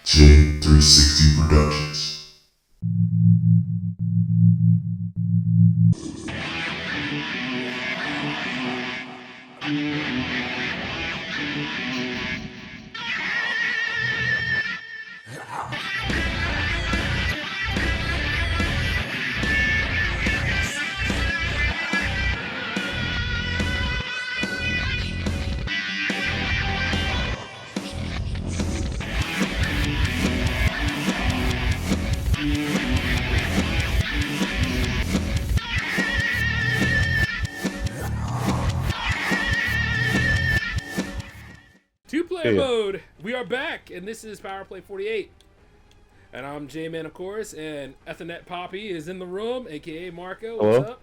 J360 Productions. Two-player mode. We are back, and this is PowerPlay 48. And I'm J-Man, of course, and Ethernet Poppy is in the room, aka Marco. Hello? What's up?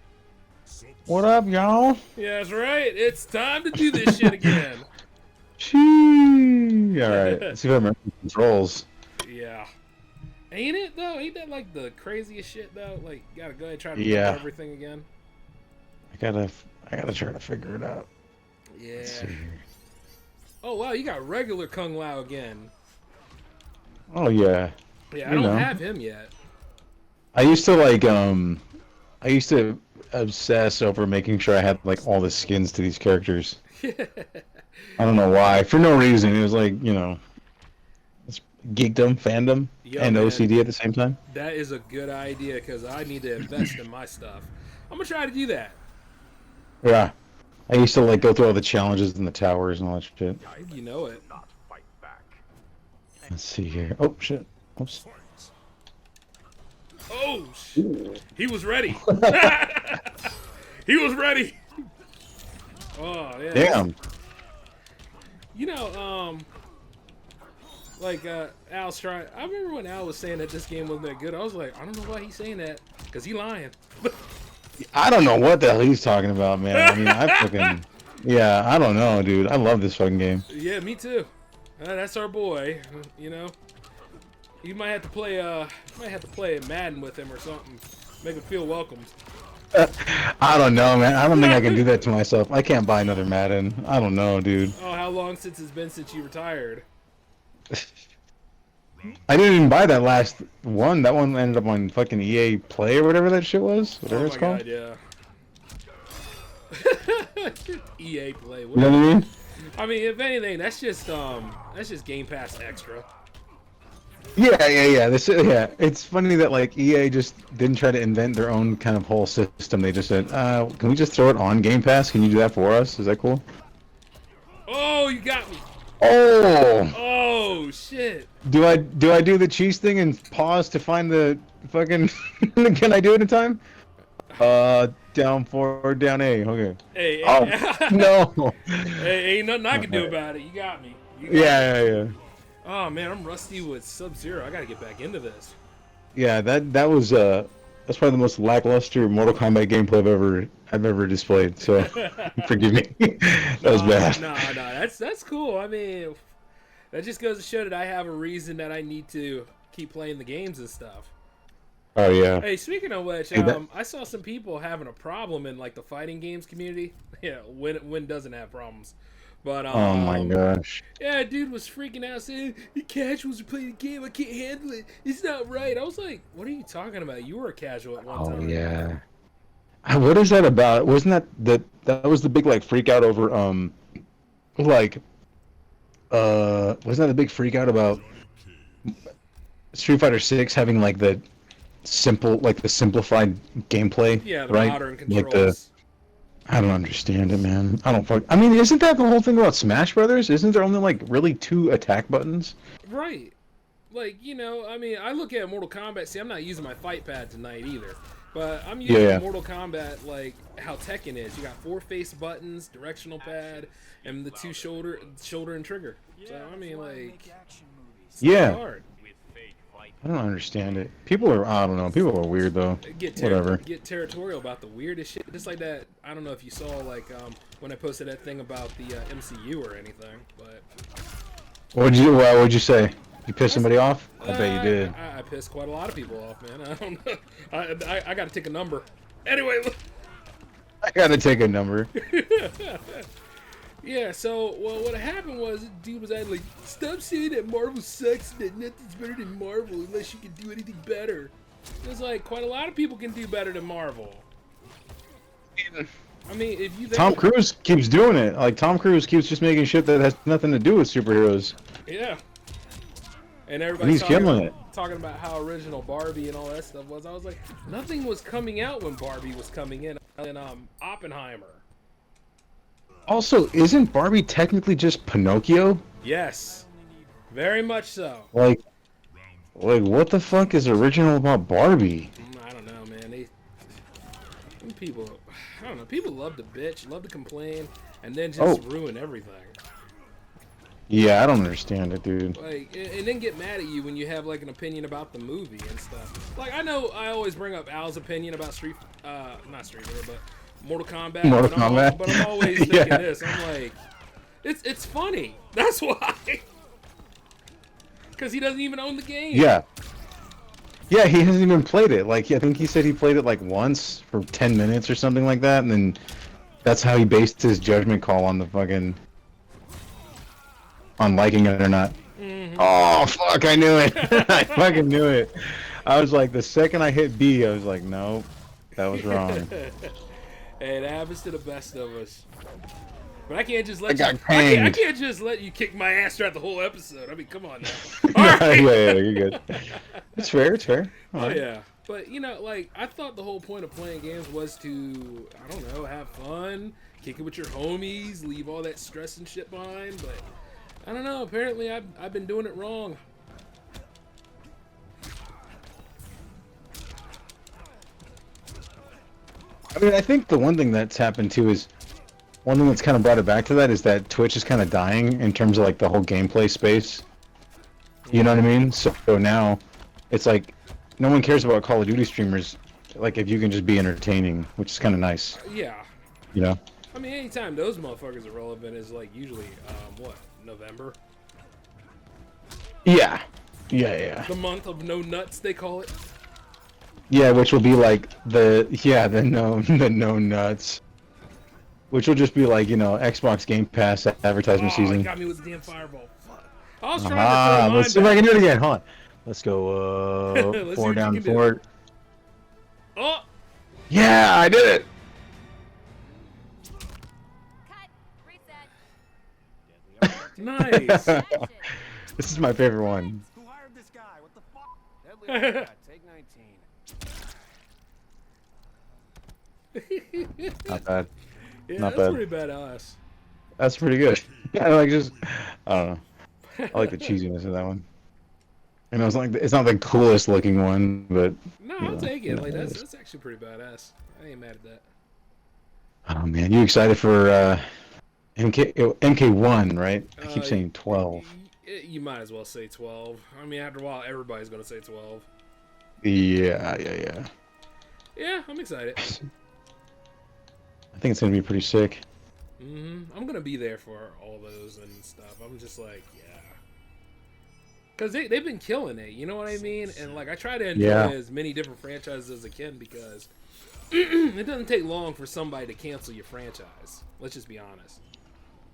What up, y'all? Yeah, that's right. It's time to do this shit again. Chee. All right. Let's see if I remember the controls. Yeah. Ain't it, though? Ain't that, like, the craziest shit, though? Like, you gotta go ahead and try to Yeah. remember everything again. I gotta try to figure it out. Yeah. Let's see here. Oh, wow, you got regular Kung Lao again. Oh yeah. Yeah, You I don't know. have him yet. I used to obsess over making sure I had like all the skins to these characters. I don't know why. For no reason. It was like, it's geekdom, fandom, Yo, and man. OCD at the same time. That is a good idea, because I need to invest in my stuff. I'm gonna try to do that. Yeah. I used to like go through all the challenges in the towers and all that shit. You know it. Let's see here. Oh shit. Oops. Oh, he was ready. He was ready. Oh, yeah. Damn. You know, Al's trying. I remember when Al was saying that this game wasn't that good. I was like, I don't know why he's saying that, because he lying. I don't know what the hell he's talking about, man. I mean, yeah, I don't know, dude. I love this fucking game. Yeah, me too. That's our boy. You know, you might have to play. Madden with him or something. Make him feel welcomed. I don't know, man. I don't think I can do that to myself. I can't buy another Madden. I don't know, dude. Oh, how long since it's been since you retired? I didn't even buy that last one. That one ended up on fucking EA Play or whatever that shit was. Whatever it's called. God, yeah. EA Play. You know what I mean? I mean, if anything, that's just Game Pass Extra. Yeah. It's funny that like EA just didn't try to invent their own kind of whole system. They just said, "Can we just throw it on Game Pass? Can you do that for us? Is that cool?" Oh, you got me. Oh. Oh shit. Do I do the cheese thing and pause to find the fucking? Can I do it in time? Down 4, down A. Okay. Hey. Oh no. Hey, ain't nothing I can do about it. You got me. Yeah. Oh man, I'm rusty with Sub-Zero. I gotta get back into this. Yeah, that's probably the most lackluster Mortal Kombat gameplay I've ever displayed. So forgive me. That was bad. No, that's cool. I mean, that just goes to show that I have a reason that I need to keep playing the games and stuff. Oh yeah. Hey, speaking of which, I saw some people having a problem in like the fighting games community. Yeah, Win doesn't have problems. But Oh my gosh. yeah, dude was freaking out saying the casuals are playing the game. I can't handle it. It's not right. I was like, what are you talking about? You were a casual at one time. Oh yeah. What is that about? Wasn't that was the big like freak out over wasn't that the big freak out about Street Fighter 6 having like the simplified gameplay? Yeah, the right? modern Like controls. I don't understand it, man. I mean, isn't that the whole thing about Smash Brothers? Isn't there only like really 2 attack buttons? Right. Like, I mean, I look at Mortal Kombat. See, I'm not using my fight pad tonight either. But I'm using Mortal Kombat like how Tekken is. You got 4 face buttons, directional pad, and the 2 shoulder and trigger. So, I mean, like, it's not hard. I don't understand it. I don't know. People are weird though. Whatever. Get territorial about the weirdest shit. Just like that. I don't know if you saw like when I posted that thing about the MCU or anything, but What'd you say? You pissed somebody off? I bet you did. I pissed quite a lot of people off, man. I don't know. I got to take a number. Anyway. I gotta take a number. Yeah, so, well, what happened was, this dude was like, stop saying that Marvel sucks and that nothing's better than Marvel unless you can do anything better. It's like, quite a lot of people can do better than Marvel. I mean, if you think Tom Cruise keeps doing it. Like, Tom Cruise keeps just making shit that has nothing to do with superheroes. Yeah. And And everybody's he's killing it. talking about how original Barbie and all that stuff was. I was like, nothing was coming out when Barbie was coming in Oppenheimer. Also, isn't Barbie technically just Pinocchio? Yes. Very much so. Like what the fuck is original about Barbie? I don't know, man. People, I don't know. People love to bitch, love to complain, and then just ruin everything. Yeah, I don't understand it, dude. Like, and then get mad at you when you have like an opinion about the movie and stuff. Like, I know I always bring up Al's opinion about not Street Fighter, but Mortal Kombat. Mortal Kombat. But I'm always thinking this. I'm like, it's funny. That's why. Because he doesn't even own the game. Yeah. Yeah, he hasn't even played it. Like, I think he said he played it like once for 10 minutes or something like that, and then that's how he based his judgment call on the fucking on liking it or not. Mm-hmm. Oh fuck! I knew it. I fucking knew it. I was like, the second I hit B, I was like, no, that was wrong. Hey, that happens to the best of us. But I can't just let I can't just let you kick my ass throughout the whole episode. I mean, come on now. All right. Yeah, you're good. It's fair. It's fair. Oh yeah. But you know, like, I thought the whole point of playing games was to, I don't know, have fun, kick it with your homies, leave all that stress and shit behind. But I don't know. Apparently, I've been doing it wrong. I mean, I think the one thing that's happened too is one thing that's kind of brought it back to that is that Twitch is kind of dying in terms of like the whole gameplay space. You know what I mean? So now it's like no one cares about Call of Duty streamers. Like if you can just be entertaining, which is kind of nice. Yeah. You know. I mean, anytime those motherfuckers are relevant is like usually what, November? Yeah. Yeah. The month of no nuts, they call it. Yeah, which will be like the no nuts. Which will just be like, you know, Xbox Game Pass advertisement season. You got me with the damn fireball. Fuck. I was trying to throw let's see if I can do it again. Hold on. Let's go Let's 4 down 4. Oh! Yeah, I did it. Cut. Reset. Nice. This is my favorite one. Who hired this guy? What the fuck? Deadly Cat, take 19. Not bad. Yeah, Not that's bad. pretty badass. That's pretty good. I like I don't know. I like the cheesiness of that one. You know, it's not the coolest looking one, but No, I'll take it. Like that's actually pretty badass. I ain't mad at that. Oh man, you excited for MK1, right? I keep saying 12. You might as well say 12. I mean, after a while, everybody's gonna say 12. Yeah. Yeah, I'm excited. I think it's gonna be pretty sick. I'm gonna be there for all those and stuff. I'm just like, yeah, because they've been killing it. You know what I mean? And like, I try to enjoy as many different franchises as I can because it doesn't take long for somebody to cancel your franchise. Let's just be honest.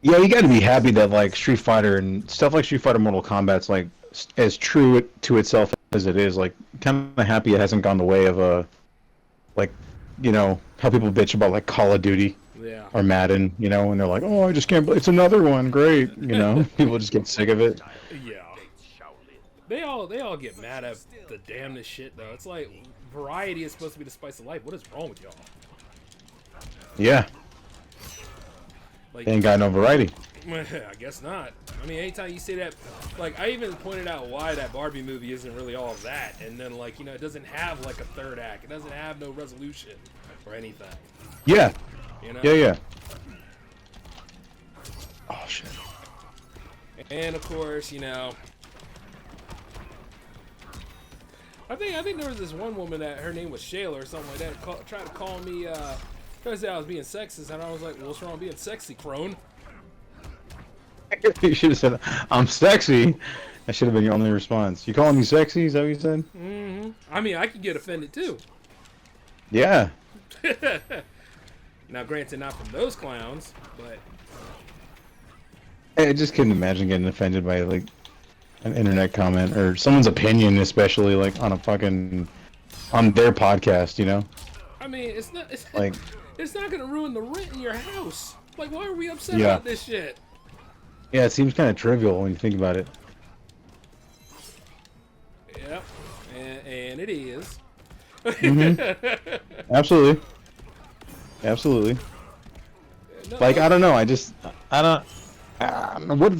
Yeah, you got to be happy that like Street Fighter and stuff like Street Fighter, Mortal Kombat's like as true to itself as it is. Like, kind of happy it hasn't gone the way of like, you know, how people bitch about like Call of Duty. Yeah. Or Madden, you know, and they're like, oh, I just can't. It's another one, great. You know, people just get sick of it. Yeah. They all get mad at the damnedest shit though. It's like variety is supposed to be the spice of life. What is wrong with y'all? Yeah. Like, they ain't got no variety. I guess not. I mean, anytime you say that, like, I even pointed out why that Barbie movie isn't really all of that, and then like, you know, it doesn't have like a third act. It doesn't have no resolution or anything. Yeah. You know? Yeah. Oh shit. And of course, you know, I think there was this one woman that her name was Shayla or something like that. Tried to call me, tried to say I was being sexist, and I was like, well, what's wrong with being sexy, crone? You should have said, I'm sexy. That should have been your only response. You calling me sexy? Is that what you said? Mm-hmm. I mean, I could get offended too. Yeah. Now, granted, not from those clowns, but I just couldn't imagine getting offended by like an internet comment or someone's opinion, especially like on a fucking on their podcast. You know, I mean, it's not. It's, like it's not gonna ruin the rent in your house. Like, why are we upset Yeah. about this shit? yeah, it seems kind of trivial when you think about it. Yep, and it is. Absolutely, absolutely. No, Like I don't know, I don't.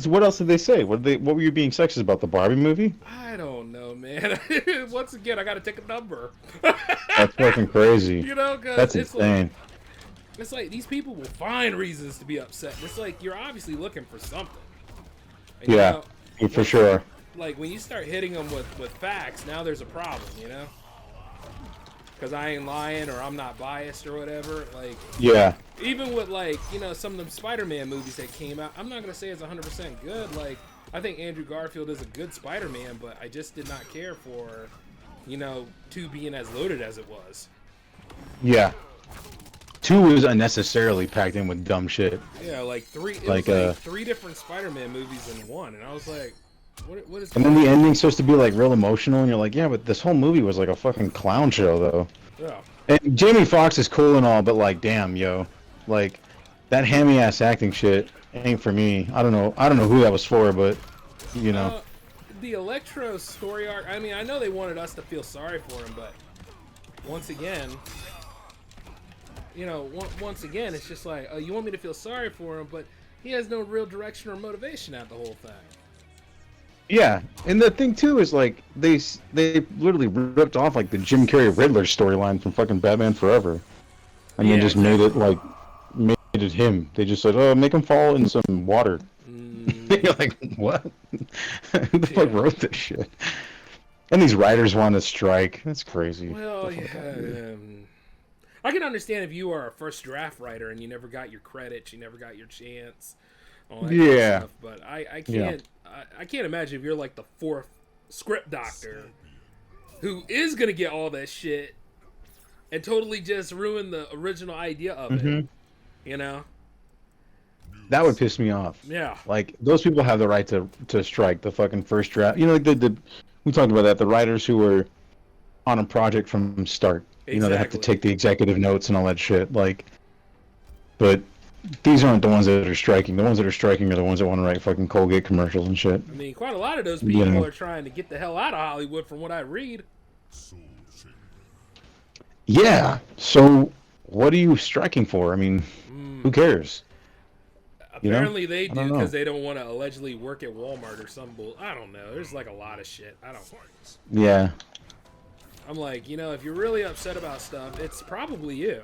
What else did they say? What were you being sexist about the Barbie movie? I don't know, man. Once again, I gotta take a number. That's fucking crazy. You know, because That's it's insane. like, it's like these people will find reasons to be upset. It's like you're obviously looking for something. And, you Yeah, know, for sure. like when you start hitting them with facts, now there's a problem, you know? Because I ain't lying or I'm not biased or whatever. Like, Yeah, even with like, you know, some of them Spider-Man movies that came out, I'm not gonna say it's 100% good. Like, I think Andrew Garfield is a good Spider-Man, but I just did not care for, you know, 2 being as loaded as it was. yeah. 2 was unnecessarily packed in with dumb shit. Yeah, like 3. It Like, was like 3 different Spider-Man movies in one, and I was like, what is? And then the ending's supposed to be like real emotional, and you're like, yeah, but this whole movie was like a fucking clown show, though. Yeah. And Jamie Foxx is cool and all, but like, damn, yo, like that hammy ass acting shit ain't for me. I don't know who that was for, but you know, The Electro story arc. I mean, I know they wanted us to feel sorry for him, but once again, you know, once again, it's just like, you want me to feel sorry for him, but he has no real direction or motivation at the whole thing. yeah. And the thing too is like they literally ripped off like the Jim Carrey Riddler storyline from fucking Batman Forever, and Yeah, then just made it him. They just said, oh, make him fall in some water. You're like, what? Who the fuck wrote this shit? And these writers want to strike. That's crazy. Well, yeah. I can understand if you are a first draft writer and you never got your credits, you never got your chance, all that kind of Yeah. stuff. But I can't I can't imagine if you're like the 4th script doctor who is gonna get all that shit and totally just ruin the original idea of it. You know? That would piss me off. Yeah. Like those people have the right to strike the fucking first draft. You know, like the we talked about that. The writers who were on a project from start. You know, they have to Exactly. take the executive notes and all that shit. Like, but these aren't the ones that are striking. The ones that are striking are the ones that want to write fucking Colgate commercials and shit. I mean, quite a lot of those people know. are trying to get the hell out of Hollywood from what I read. Yeah. So, what are you striking for? I mean, who cares? You know? Apparently they I do don't know. because they don't want to allegedly work at Walmart or some bull. I don't know. There's like a lot of shit. I don't. Yeah. I'm like, you know, if you're really upset about stuff, it's probably you.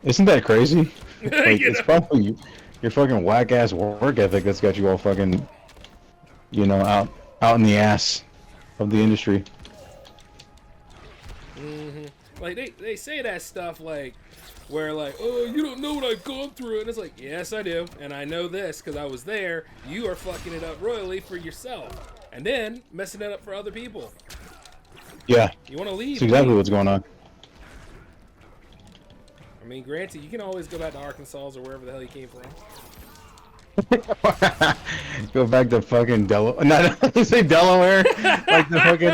Isn't that crazy? Like, You it's know? probably your fucking whack ass work ethic that's got you all fucking, you know, out in the ass of the industry. Like they say that stuff like where like, oh, you don't know what I've gone through, and it's like, yes, I do, and I know this because I was there. You are fucking it up royally for yourself, and then messing it up for other people. Yeah. You want to leave? That's exactly leave. what's going on. I mean, granted, you can always go back to Arkansas or wherever the hell you came from. Go back to fucking Delaware. Not you say Delaware, like the fucking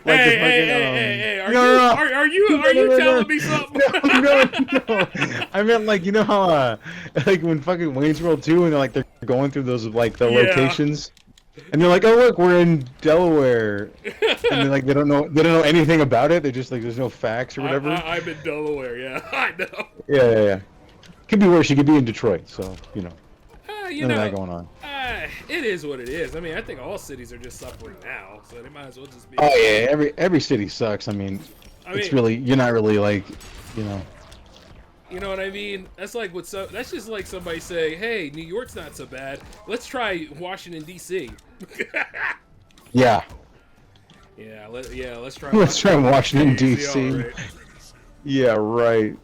Hey, No. are you telling me something? No. I meant like you know how like when fucking Wayne's World 2 and they're going through those like the Yeah. locations, and they're like, oh look, we're in Delaware, and then, like they don't know anything about it. They're just like there's no facts or whatever. I'm in Delaware, yeah. I know. Yeah. Could be worse. You could be in Detroit, so you know. You None know, of that going on. it is what it is. I mean, I think all cities are just suffering now, so they might as well just be. Oh yeah, every city sucks. I mean, it's really you're not really like, you know. You know what I mean? That's like that's just like somebody saying, "Hey, New York's not so bad. Let's try Washington D.C." Yeah. Let's try. Let's try Washington D.C. D.C. Yeah, right.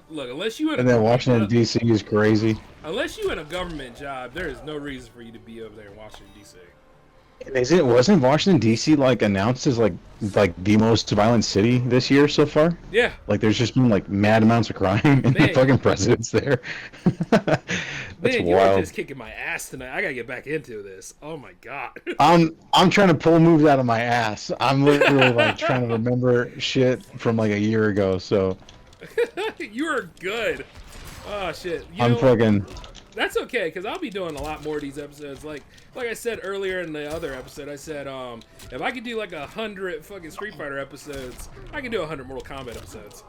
Look, unless you And then Washington D.C. is crazy. Unless you in a government job, there is no reason for you to be over there in Washington D.C. Wasn't Washington D.C. like announced as like the most violent city this year so far? Yeah. Like there's just been like mad amounts of crime and the Man. fucking president's there. That's Man, you are wild. just kicking my ass tonight. I gotta get back into this. Oh my god. I'm trying to pull moves out of my ass. I'm literally like trying to remember shit from like a year ago. So You are good. Oh shit. I'm fucking. That's okay, because I'll be doing a lot more of these episodes. Like I said earlier in the other episode, I said, if I could do like 100 fucking Street Fighter episodes, I can do 100 Mortal Kombat episodes.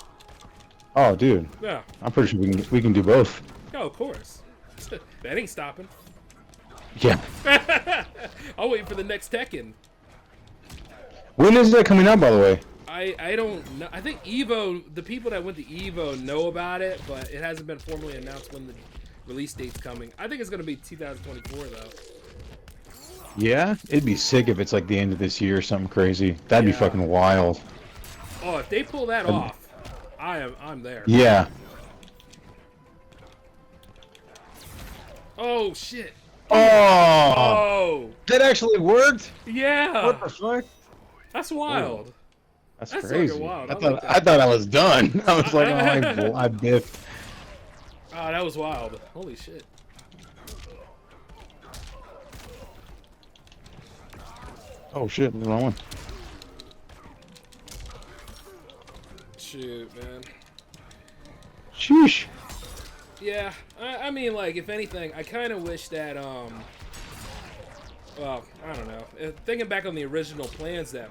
Oh, dude. Yeah. I'm pretty sure we can do both. Oh, of course. That ain't stopping. Yeah. I'll wait for the next Tekken. When is that coming out, by the way? I don't know. I think Evo, the people that went to Evo know about it, but it hasn't been formally announced when the release date's coming. I think it's going to be 2024, though. Yeah? It'd be sick if it's like the end of this year or something crazy. That'd be Yeah. fucking wild. Oh, if they pull that off, I'm there. Yeah. Oh, shit. Oh! Oh! That actually worked? Yeah! What the fuck? That's wild. That's That's crazy. fucking wild. I I like thought that. I thought I was done. I was like, oh, I biffed. Oh, that was wild. Holy shit. Oh shit, the wrong one. Shoot, man. Sheesh. Yeah, I mean, like, if anything, I kind of wish that, well, I don't know. Thinking back on the original plans that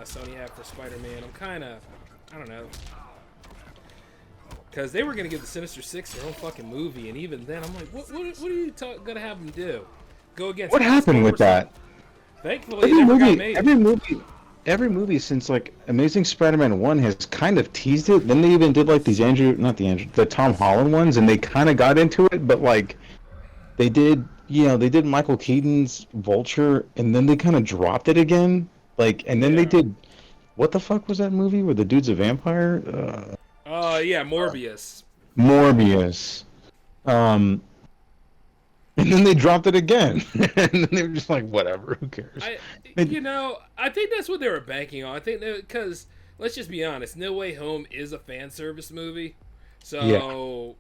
Sony had for Spider-Man, I'm kind of, I don't know. Because they were going to give the Sinister Six their own fucking movie, and even then, I'm like, what are you going to have them do? Go against... What happened with that? Thankfully, it never got made. Every movie since like Amazing Spider-Man 1 has kind of teased it. Then they even did like these the Tom Holland ones, and they kind of got into it, but like they did Michael Keaton's Vulture, and then they kind of dropped it again. Like, and then they did, what the fuck was that movie where the dude's a vampire? Yeah, Morbius. Morbius. And then they dropped it again. And then they were just like, whatever, who cares? I think that's what they were banking on. I think because, let's just be honest, No Way Home is a fan service movie. So,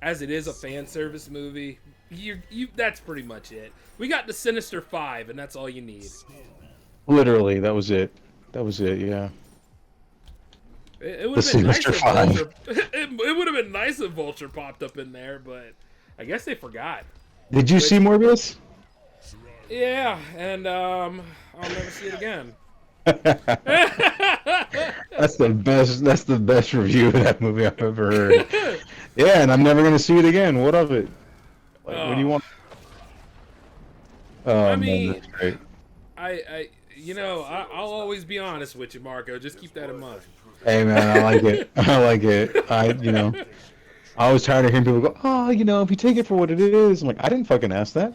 as it is a fan service movie, that's pretty much it. We got the Sinister Five, and that's all you need. Literally, that was it. Yeah. It would have been nice if Vulture. It would have been nice if Vulture popped up in there, but I guess they forgot. Did you see Morbius? Yeah, and I'll never see it again. That's the best review of that movie I've ever heard. Yeah, and I'm never gonna see it again. What of it? Like, what do you want? I mean, man, that's great. I'll always be honest with you, Marco. Just keep that in mind. Hey man, I like it. I like it. I was tired of hearing people go, oh, if you take it for what it is. I'm like, I didn't fucking ask that.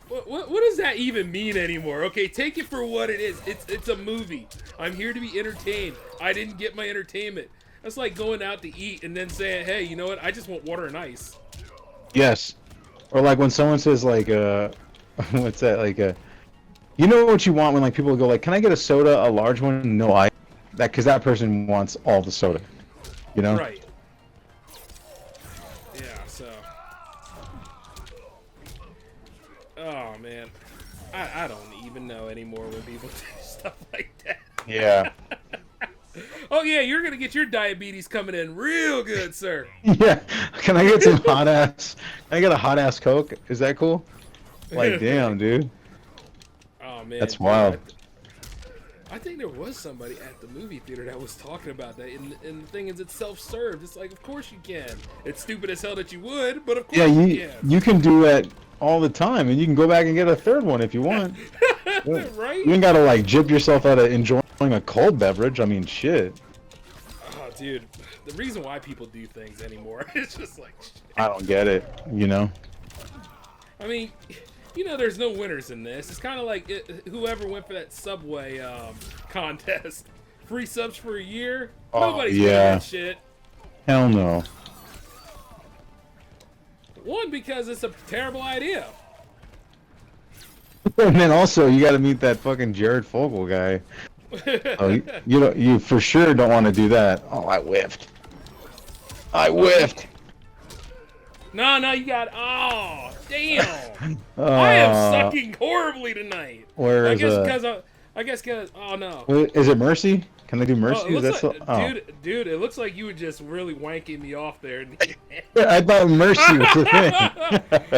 What does that even mean anymore? Okay, take it for what it is. It's a movie. I'm here to be entertained. I didn't get my entertainment. That's like going out to eat and then saying, hey, you know what? I just want water and ice. Yes. Or like when someone says like, what's that? Like, you know what you want when like people go like, can I get a soda, a large one? No, because that person wants all the soda. Right. Yeah, so. Oh, man. I don't even know anymore when people do stuff like that. Yeah. Oh, yeah, you're going to get your diabetes coming in real good, sir. Yeah. Can I get some hot ass? Can I get a hot ass Coke? Is that cool? Like, damn, dude. Oh, man. That's wild. I think there was somebody at the movie theater that was talking about that, and the thing is, it's self-served. It's like, of course you can. It's stupid as hell that you would, but of course you can. You can do that all the time, and you can go back and get a third one if you want. Right? You ain't gotta like jip yourself out of enjoying a cold beverage. I mean, shit. Oh, dude, the reason why people do things anymore, it's just like, shit. I don't get it. I mean, there's no winners in this. It's kind of like whoever went for that Subway contest. Free subs for a year? Nobody's winning that shit. Hell no. One, because it's a terrible idea. And then also you got to meet that fucking Jared Fogle guy. Oh, you for sure don't want to do that. Oh, I whiffed. I whiffed. No, you got. Oh, damn! I am sucking horribly tonight. Where I is guess because I guess because. Oh no. Is it Mercy? Can I do Mercy? Oh, it looks That's like, dude, it looks like you were just really wanking me off there. I thought Mercy was the thing.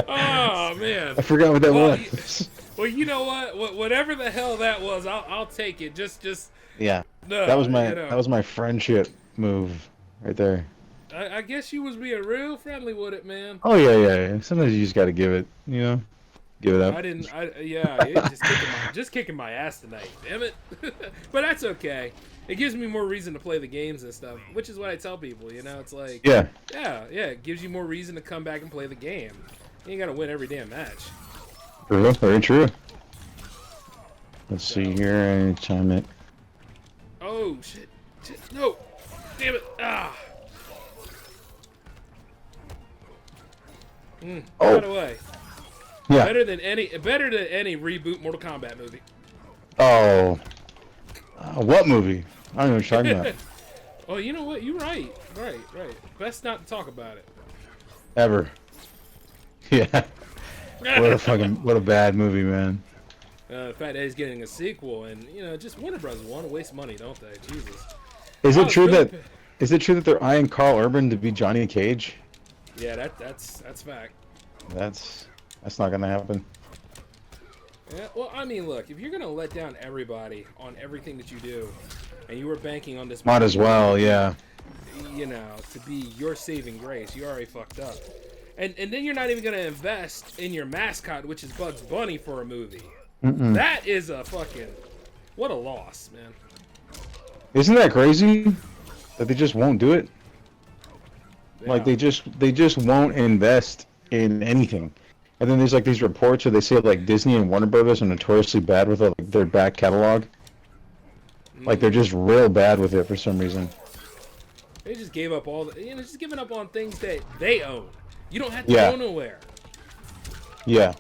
Oh man. I forgot what that was. Well, you know what? Whatever the hell that was, I'll take it. Just Yeah. no. That was my you know. that was my friendship move right there. I guess you was being real friendly with it, man. Oh yeah. Sometimes you just got to give it, give it up. Just kicking my ass tonight. Damn it. But that's okay. It gives me more reason to play the games and stuff, which is what I tell people. It's like Yeah. It gives you more reason to come back and play the game. You ain't gotta win every damn match. True. Very true. Let's see here. Anytime it. Oh shit! No! Damn it! Ah! Oh. By the way, Yeah. better than any reboot Mortal Kombat movie. Oh. What movie? I don't know what you're talking about. Oh, you know what? You're right. Right. Best not to talk about it. Ever. Yeah. What a bad movie, man. The fact that he's getting a sequel, and just Warner Brothers want to waste money, don't they? Jesus. Is it true that they're eyeing Carl Urban to be Johnny Cage? Yeah, that's fact. That's not gonna happen. Yeah, well, I mean, look, if you're gonna let down everybody on everything that you do, and you were banking on this, Might as well, yeah. To be your saving grace, you already fucked up, and then you're not even gonna invest in your mascot, which is Bugs Bunny, for a movie. That is a fucking what a loss, man. Isn't that crazy? That they just won't do it. Yeah. Like they just won't invest in anything. And then there's like these reports where they say like Disney and Warner Brothers are notoriously bad with their back catalog. Like they're just real bad with it for some reason. They just gave up just giving up on things that they own. You don't have to go nowhere. Yeah.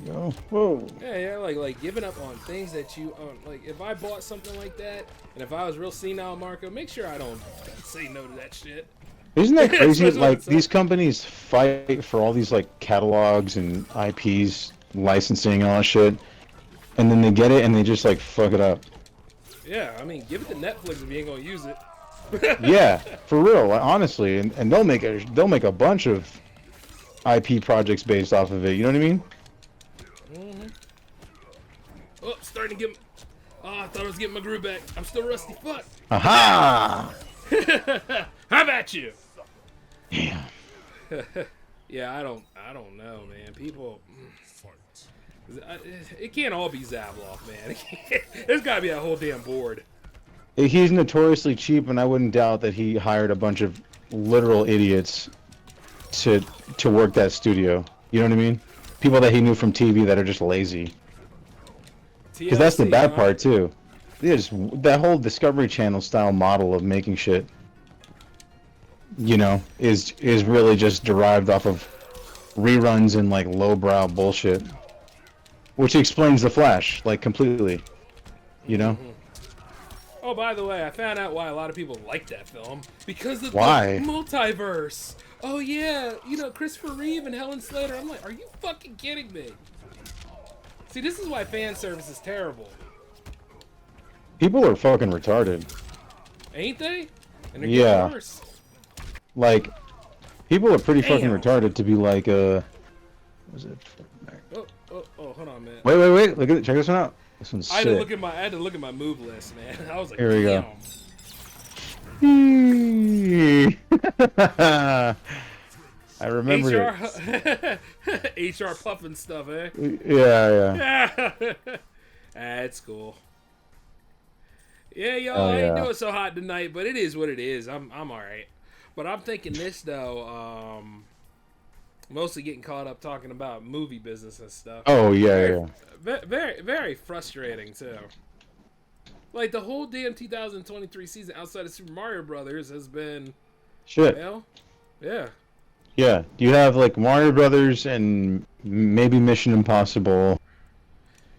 Go. Whoa. Yeah, like giving up on things that you own. Like if I bought something like that, and if I was real senile, Marco, make sure I don't say no to that shit. Isn't that crazy? Like these companies fight for all these like catalogs and IPs, licensing and all that shit, and then they get it and they just like fuck it up. Yeah, I mean, give it to Netflix if you ain't gonna use it. Yeah, for real, honestly, and they'll make a bunch of IP projects based off of it. You know what I mean? Oh, starting to get. Oh, I thought I was getting my groove back. I'm still rusty. Fuck. Aha! How about you? Yeah. Yeah, I don't know, man. People. It can't all be Zavlov, man. There's gotta be a whole damn board. He's notoriously cheap, and I wouldn't doubt that he hired a bunch of literal idiots to work that studio. You know what I mean? People that he knew from TV that are just lazy. Because that's the bad part too. That whole Discovery Channel style model of making shit, is really just derived off of reruns and like lowbrow bullshit, which explains The Flash like completely. Oh, by the way, I found out why a lot of people like that film. Because of the multiverse. Oh yeah, Christopher Reeve and Helen Slater. I'm like, are you fucking kidding me? See, this is why fan service is terrible. People are fucking retarded. Ain't they? And they're getting worse. Like, people are pretty fucking retarded to be like, what is it? Oh, hold on, man. Wait. Look at it. Check this one out. This one's sick. I had to look at my move list, man. I was like, here we damn. Go. I remember it. HR puffing stuff, eh? Yeah. That's cool. Yeah, y'all, I ain't doing so hot tonight, but it is what it is. I'm all right. But I'm thinking this though. Mostly getting caught up talking about movie business and stuff. Oh yeah. Very, very frustrating too. Like the whole damn 2023 season outside of Super Mario Brothers has been shit. Well, Yeah. Yeah, you have like Mario Brothers and maybe Mission Impossible.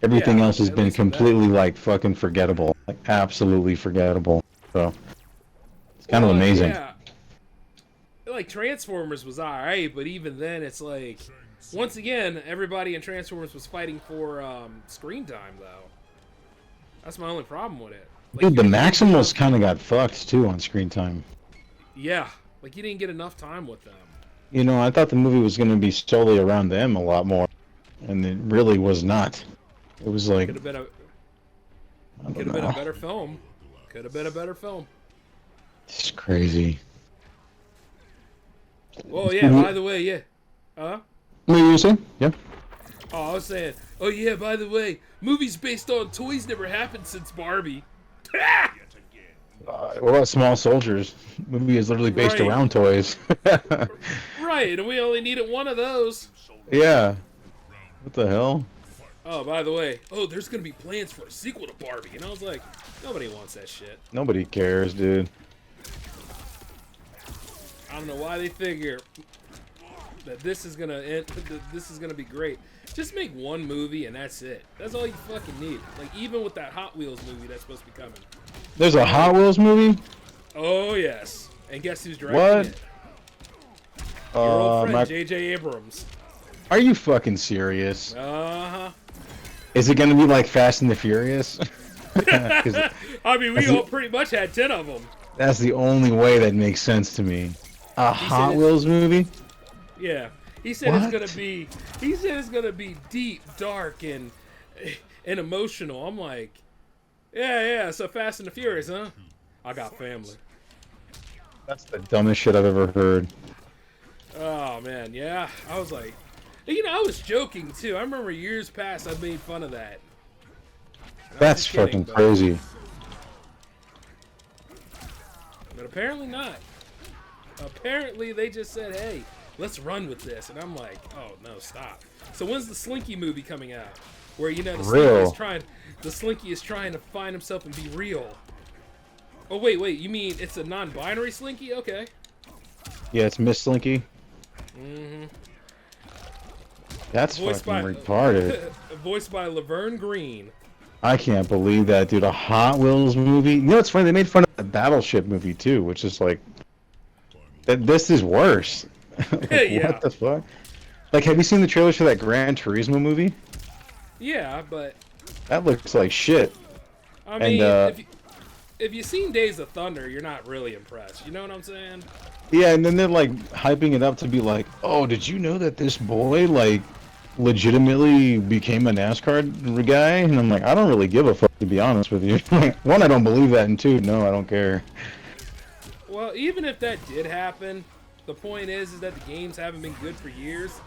Everything Yeah, else has at been least with that. completely like fucking forgettable, like absolutely forgettable. So it's kind of Well, amazing. yeah. Like Transformers was alright, but even then, it's like once again, everybody in Transformers was fighting for screen time, though. That's my only problem with it. Like Dude, the you didn't get Maximals enough. kind of got fucked too on screen time. Yeah, like you didn't get enough time with them. You know, I thought the movie was going to be solely around them a lot more, and it really was not. It was like, Could have been a I don't could have been a know, better film. Could have been a better film. it's crazy. Oh yeah. By the way, yeah. Huh? What were you saying? Yeah. Oh, I was saying. Oh yeah. By the way, movies based on toys never happened since Barbie. What about Small Soldiers? The movie is literally based Right. around toys. Right, and we only needed one of those. Yeah. What the hell? Oh, by the way, there's gonna be plans for a sequel to Barbie, and I was like, nobody wants that shit. Nobody cares, dude. I don't know why they figure that this is gonna end, that this is gonna be great. Just make one movie and that's it. That's all you fucking need. Like even with that Hot Wheels movie that's supposed to be coming. There's a Hot Wheels movie? Oh yes, and guess who's directing What? it? Your old friend My... J.J. Abrams. Are you fucking serious? Uh Is it gonna be like Fast and the Furious? 'Cause huh. I mean, we all pretty much had 10 of them. that's the only way that makes sense to me. A Hot said- Wheels movie? Yeah, he said What? it's gonna be. He said it's gonna be deep, dark, and emotional. I'm like, yeah. So Fast and the Furious, huh? I got family. That's the dumbest shit I've ever heard. Oh man, yeah. I was like, I was joking too. I remember years past I made fun of that. And I was That's just kidding, fucking but- crazy. But apparently not. Apparently they just said, hey, let's run with this. And I'm like, oh no, stop. So when's the Slinky movie coming out? Where the Slinky is trying to find himself and be real. Oh wait, you mean it's a non-binary Slinky? Okay. Yeah, it's Miss Slinky. Mm-hmm. That's Voiced fucking by- retarded. Voiced by Laverne Green. I can't believe that, dude. A Hot Wheels movie. You know, it's funny. They made fun of the Battleship movie too, which is like, this is worse. Like, Yeah. What the fuck? Like, have you seen the trailers for that Gran Turismo movie? Yeah, but That looks like shit. I mean, And, if you've seen Days of Thunder, you're not really impressed. You know what I'm saying? Yeah, and then they're like hyping it up to be like, oh, did you know that this boy like legitimately became a NASCAR guy? And I'm like, I don't really give a fuck, to be honest with you. Like, one, I don't believe that, and two, no, I don't care. Well, even if that did happen, the point is that the games haven't been good for years.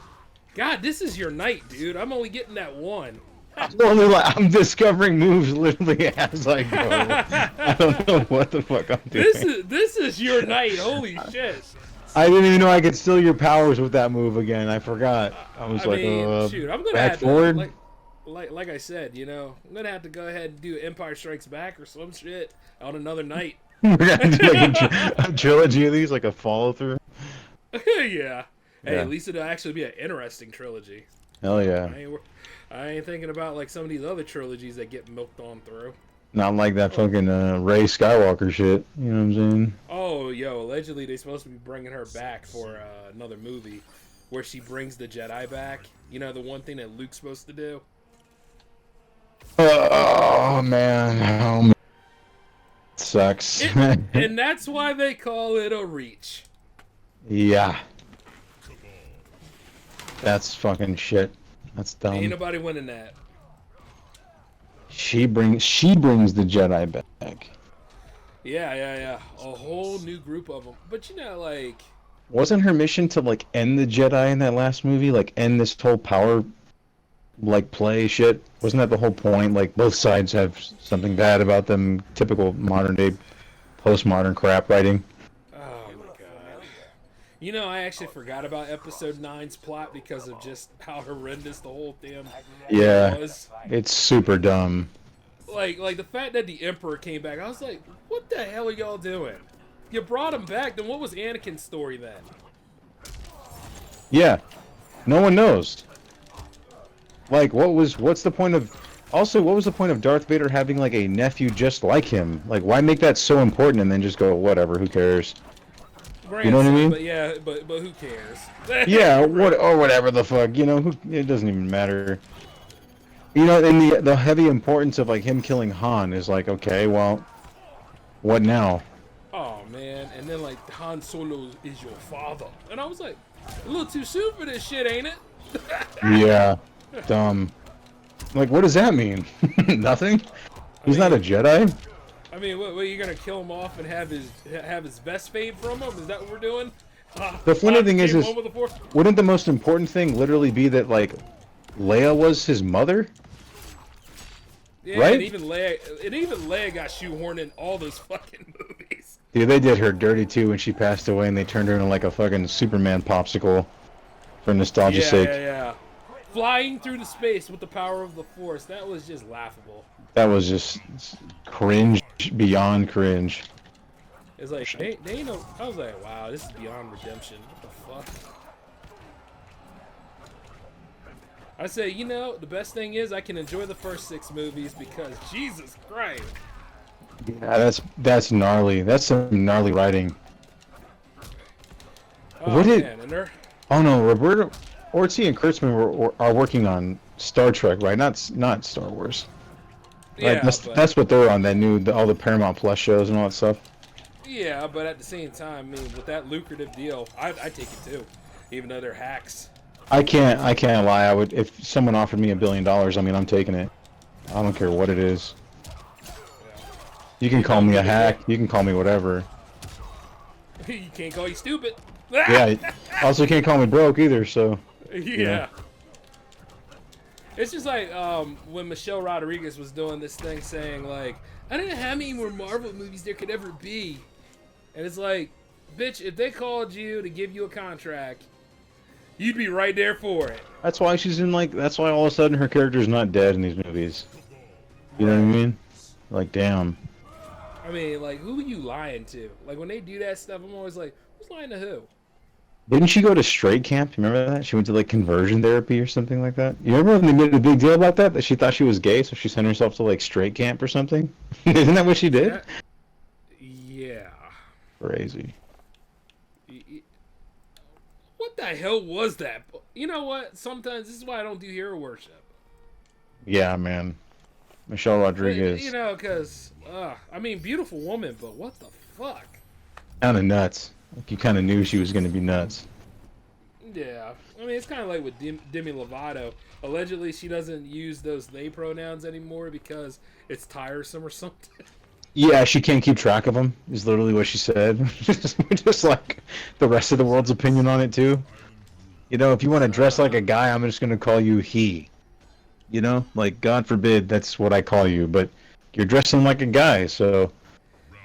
God, this is your night, dude. I'm only getting that one. I'm discovering moves literally as I go. I don't know what the fuck I'm doing. This is your night. Holy shit. I didn't even know I could steal your powers with that move again. I forgot. I was Shoot, I'm gonna back have forward. to like I said, I'm gonna have to go ahead and do Empire Strikes Back or some shit on another night. We're gonna do like a trilogy of these, like a follow through. Yeah. Hey, Yeah. at least it'll actually be an interesting trilogy. Hell yeah. I ain't thinking about like some of these other trilogies that get milked on through. Not like that fucking Rey Skywalker shit. You know what I'm saying? Oh, allegedly they're supposed to be bringing her back for another movie where she brings the Jedi back. You know, the one thing that Luke's supposed to do? Oh man. Oh, man. Sucks. And that's why they call it a reach. Yeah. That's fucking shit. That's dumb. Ain't nobody winning that. She brings the Jedi back. Yeah. A whole new group of them. But like... Wasn't her mission to like end the Jedi in that last movie? Like end this whole power like play shit? Wasn't that the whole point? Like both sides have something bad about them. Typical modern day postmodern crap writing. Oh my god. I actually forgot about episode 9's plot because of just how horrendous the whole damn Yeah. was. It's super dumb. Like the fact that the Emperor came back, I was like, what the hell are y'all doing? You brought him back, then what was Anakin's story then? Yeah, no one knows. Like, what's the point of? Also, what was the point of Darth Vader having like a nephew just like him? Like, why make that so important and then just go whatever? Who cares? You know what I mean? But yeah, but who cares? Yeah, what or whatever the fuck. You know, it doesn't even matter. You know, and the heavy importance of like him killing Han is like, okay, well, what now? Oh man, and then like Han Solo is your father, and I was like, a little too soon for this shit, ain't it? Yeah, dumb. Like, what does that mean? Nothing. He's not a Jedi. I mean, what are you gonna kill him off and have his vest fade from him? Is that what we're doing? The funny thing is one with the Force? wouldn't the most important thing literally be that like Leia was his mother? Yeah, Right? and even Leia got shoehorned in all those fucking movies. Yeah, they did her dirty too when she passed away, and they turned her into like a fucking Superman popsicle for nostalgia's sake. Yeah. Flying through the space with the power of the Force, that was just laughable. That was just cringe beyond cringe. It's like, they know, I was like, wow, this is beyond redemption. What the fuck? I say, you know, the best thing is I can enjoy the first 6 movies because Jesus Christ. Yeah, that's gnarly. That's some gnarly writing. Oh, What did? man, and they're... Oh no, Roberto Orci and Kurtzman are working on Star Trek, right? Not Star Wars. Right? Yeah, That's what they're on. That all the Paramount Plus shows and all that stuff. Yeah, but at the same time, I mean, with that lucrative deal, I'd take it too, even though they're hacks. I can't lie. I would if someone offered me $1 billion. I mean, I'm taking it. I don't care what it is. You can call me a hack. You can call me whatever. You can't call you stupid. Yeah. Also, can't call me broke either. So. Yeah. It's just like when Michelle Rodriguez was doing this thing saying like, I don't know how many more Marvel movies there could ever be. And it's like, bitch, if they called you to give you a contract, you'd be right there for it. That's why she's in like. That's why all of a sudden her character's not dead in these movies. You know what I mean? Like, damn. I mean, like, who are you lying to? Like, when they do that stuff, I'm always like, who's lying to who? Didn't she go to straight camp? You remember that? She went to like conversion therapy or something like that. You remember when they made a big deal about that? That she thought she was gay, so she sent herself to like straight camp or something. Isn't that what she did? Yeah. Crazy. What the hell was that? You know what? Sometimes this is why I don't do hero worship. Yeah, man. Michelle Rodriguez. You know, because, I mean, beautiful woman, but what the fuck? Kind of nuts. Like you kind of knew she was going to be nuts. Yeah. I mean, it's kind of like with Demi Lovato. Allegedly, she doesn't use those they pronouns anymore because it's tiresome or something. Yeah, she can't keep track of them, is literally what she said. Just like the rest of the world's opinion on it, too. You know, if you want to dress like a guy, I'm just going to call you he. You know? Like, God forbid that's what I call you, but you're dressing like a guy, so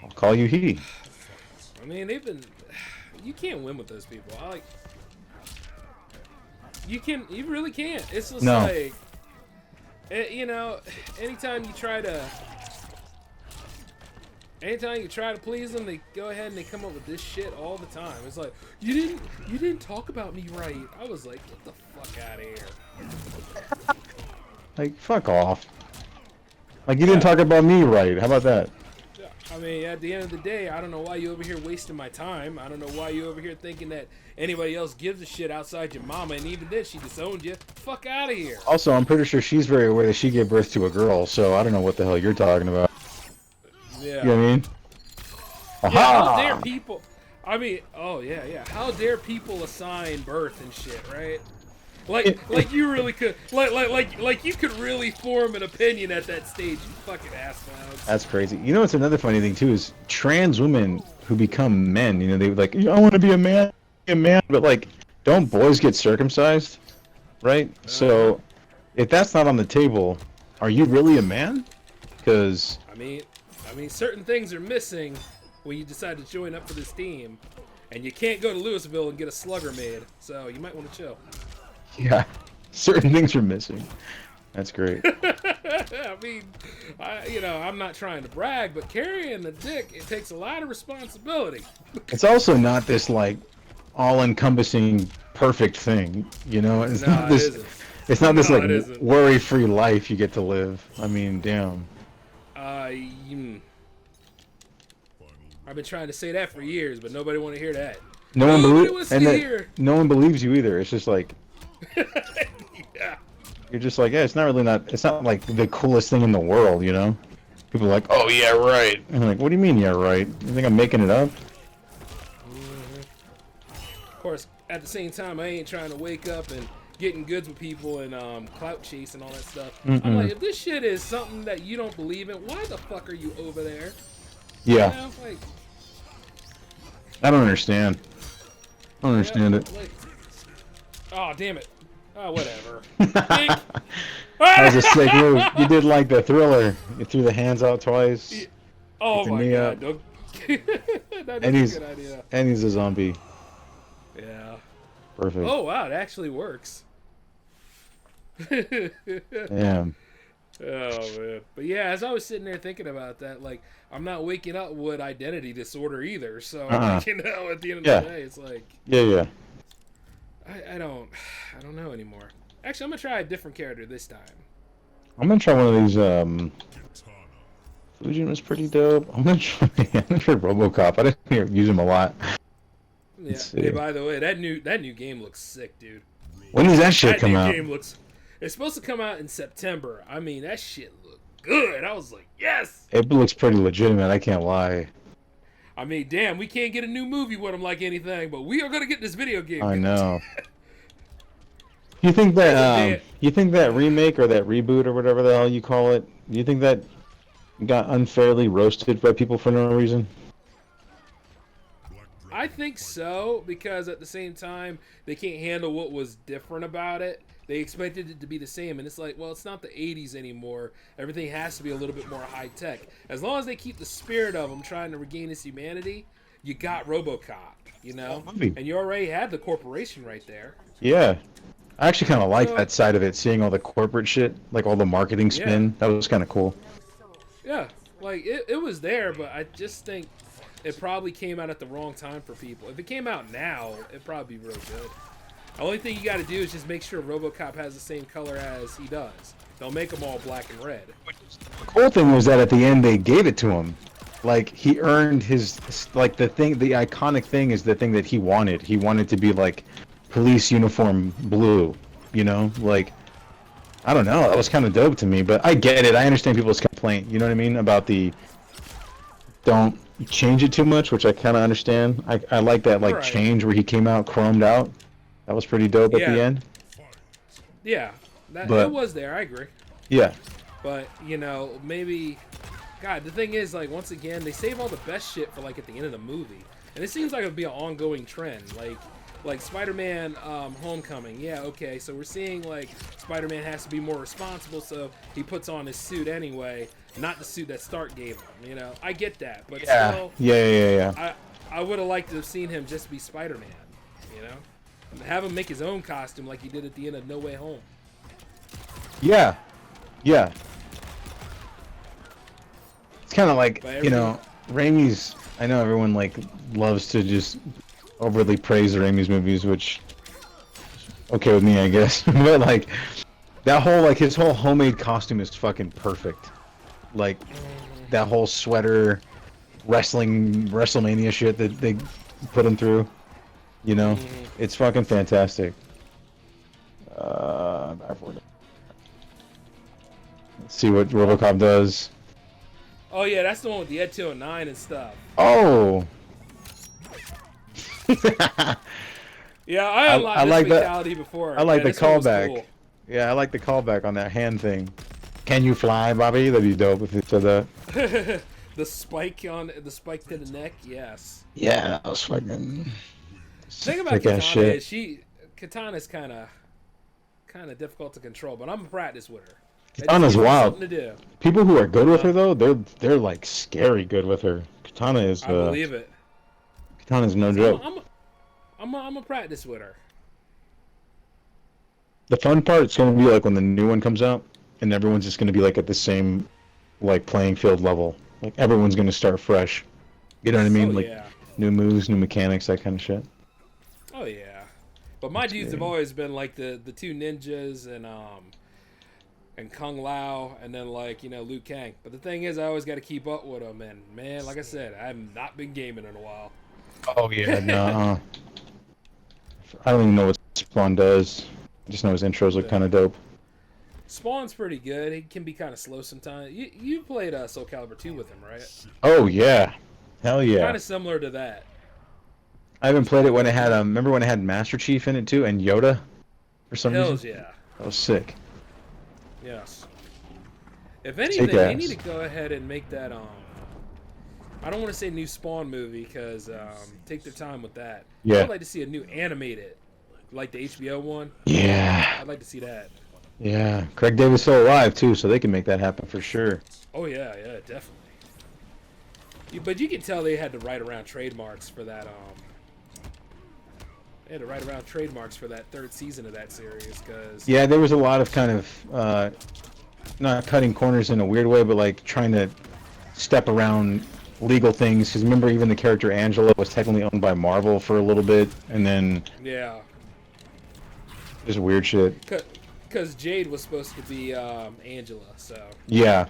I'll call you he. I mean, they've been... You can't win with those people. You really can't. It's just like... You know, anytime you try to please them, they go ahead and they come up with this shit all the time. It's like, you didn't talk about me right. I was like, get the fuck out of here. Like, fuck off. Like, you didn't talk about me right. How about that? I mean, at the end of the day, I don't know why you over here wasting my time. I don't know why you over here thinking that anybody else gives a shit outside your mama, and even then, she disowned you. Fuck out of here. Also, I'm pretty sure she's very aware that she gave birth to a girl, so I don't know what the hell you're talking about. Yeah. You know what I mean? Yeah, how dare people... I mean, oh, yeah. How dare people assign birth and shit, right? Like you really could... Like you could really form an opinion at that stage, you fucking assholes. That's crazy. You know what's another funny thing, too, is trans women who become men, you know, they like, I want to be a man, but, like, don't boys get circumcised? Right? So, if that's not on the table, are you really a man? Because... I mean, certain things are missing when you decide to join up for this team. And you can't go to Louisville and get a slugger made, so you might want to chill. Yeah, certain things are missing. That's great. I mean, I'm not trying to brag, but carrying the dick, it takes a lot of responsibility. It's also not this, like, all-encompassing perfect thing, you know. It's Nah, not it this. isn't. It's not this No, like it isn't. worry-free life you get to live. I mean, damn. Mm, I've been trying to say that for years, but nobody want to hear that. No one Nobody believes, wants to and that hear. no one believes you either. It's just like Yeah. you're just like, yeah, it's not really not. It's not like the coolest thing in the world, you know. People are like, oh yeah, right. And I'm like, what do you mean, yeah, right? You think I'm making it up? Of course, at the same time, I ain't trying to wake up and getting goods with people and clout chase and all that stuff. I'm like, if this shit is something that you don't believe in, why the fuck are you over there? Yeah, You know, like, I don't understand. I don't understand it. like, oh damn it. Oh, whatever. That was a sick move. You did like the Thriller. You threw the hands out twice. Oh the my knee god, up. don't. That And is a good idea. he's a zombie. Yeah. Perfect. Oh wow, it actually works. Damn. Oh man, but yeah, as I was sitting there thinking about that, like I'm not waking up with identity disorder either. So like, you know, at the end of the day, it's like Yeah. I don't know anymore. Actually, I'm gonna try a different character this time. I'm gonna try one of these. Fujin was pretty dope. I'm gonna try RoboCop. I didn't use him a lot. Yeah. Hey, by the way, that new game looks sick, dude. When does that shit That come new out? game looks. It's supposed to come out in September. I mean, that shit looked good. I was like, yes. It looks pretty legitimate. I can't lie. I mean, damn, we can't get a new movie with him like anything, but we are gonna get this video game. I know. You think that remake or that reboot or whatever the hell you call it? You think that got unfairly roasted by people for no reason? I think so, because at the same time, they can't handle what was different about it. They expected it to be the same, and it's like, well, it's not the 80s anymore. Everything has to be a little bit more high-tech. As long as they keep the spirit of them trying to regain his humanity, you got RoboCop, you know? And you already had the corporation right there. Yeah. I actually kind of like that side of it, seeing all the corporate shit, like all the marketing spin. Yeah. That was kind of cool. Yeah, like, it was there, but I just think it probably came out at the wrong time for people. If it came out now, it'd probably be really good. The only thing you got to do is just make sure RoboCop has the same color as he does. Don't make them all black and red. The cool thing was that at the end they gave it to him. Like, he earned his, like, the iconic thing is the thing that he wanted. He wanted to be, like, police uniform blue, you know? Like, I don't know, that was kind of dope to me, but I get it. I understand people's complaint, you know what I mean? About the, don't change it too much, which I kind of understand. I like that, like, change where he came out chromed out. That was pretty dope at the end. Yeah, it was there, I agree. Yeah. But, you know, maybe... God, the thing is, like, once again, they save all the best shit for, like, at the end of the movie. And it seems like it would be an ongoing trend. Like Spider-Man Homecoming. Yeah, okay, so we're seeing, like, Spider-Man has to be more responsible, so he puts on his suit anyway. Not the suit that Stark gave him, you know? I get that, but still... Yeah. I would have liked to have seen him just be Spider-Man, you know? Have him make his own costume like he did at the end of No Way Home. Yeah. It's kind of like, you know, Raimi's... I know everyone, like, loves to just overly praise Raimi's movies, which... okay with me, I guess. But, like, that whole, like, his whole homemade costume is fucking perfect. Like, that whole sweater, WrestleMania shit that they put him through. You know, it's fucking fantastic. Let's see what RoboCop does. Oh yeah, that's the one with the Ed 209 and stuff. Oh. Yeah, I unlocked this fatality before. I like the callback. Cool. Yeah, I like the callback on that hand thing. Can you fly, Bobby? That'd be dope if it said that. The spike to the neck, yes. Yeah, that was fucking. The thing about Katana is Katana's kind of difficult to control, but I'm a practice with her. Katana's wild. To do. People who are good with her though, they're like scary good with her. Katana is. I believe it. Katana's no joke. I'm a practice with her. The fun part is going to be like when the new one comes out, and everyone's just going to be like at the same, like, playing field level. Like everyone's going to start fresh. You know what I mean? Oh, like yeah. new moves, new mechanics, that kind of shit. Oh yeah. But my dudes have always been like the two ninjas and Kung Lao, and then like Liu Kang. But the thing is, I always got to keep up with them. And man, like I said, I have not been gaming in a while. Oh yeah, no. I don't even know what Spawn does. I just know his intros look kind of dope. Spawn's pretty good. He can be kind of slow sometimes. You played Soul Calibur 2 with him, right? Oh yeah, hell yeah. Kind of similar to that. I haven't played it when it had remember when it had Master Chief in it too and Yoda, for some reason. Hells yeah. That was sick. Yes. If anything, they need to go ahead and make that I don't want to say new Spawn movie because take their time with that. Yeah. I'd like to see a new animated, like the HBO one. Yeah. I'd like to see that. Yeah. Craig David's still alive too, so they can make that happen for sure. Oh yeah, definitely. But you can tell they had to write around trademarks for that. They had to write around trademarks for that third season of that series, because yeah, there was a lot of kind of not cutting corners in a weird way, but like trying to step around legal things. Because remember, even the character Angela was technically owned by Marvel for a little bit, and then yeah, just weird shit. Because Jade was supposed to be Angela, so yeah.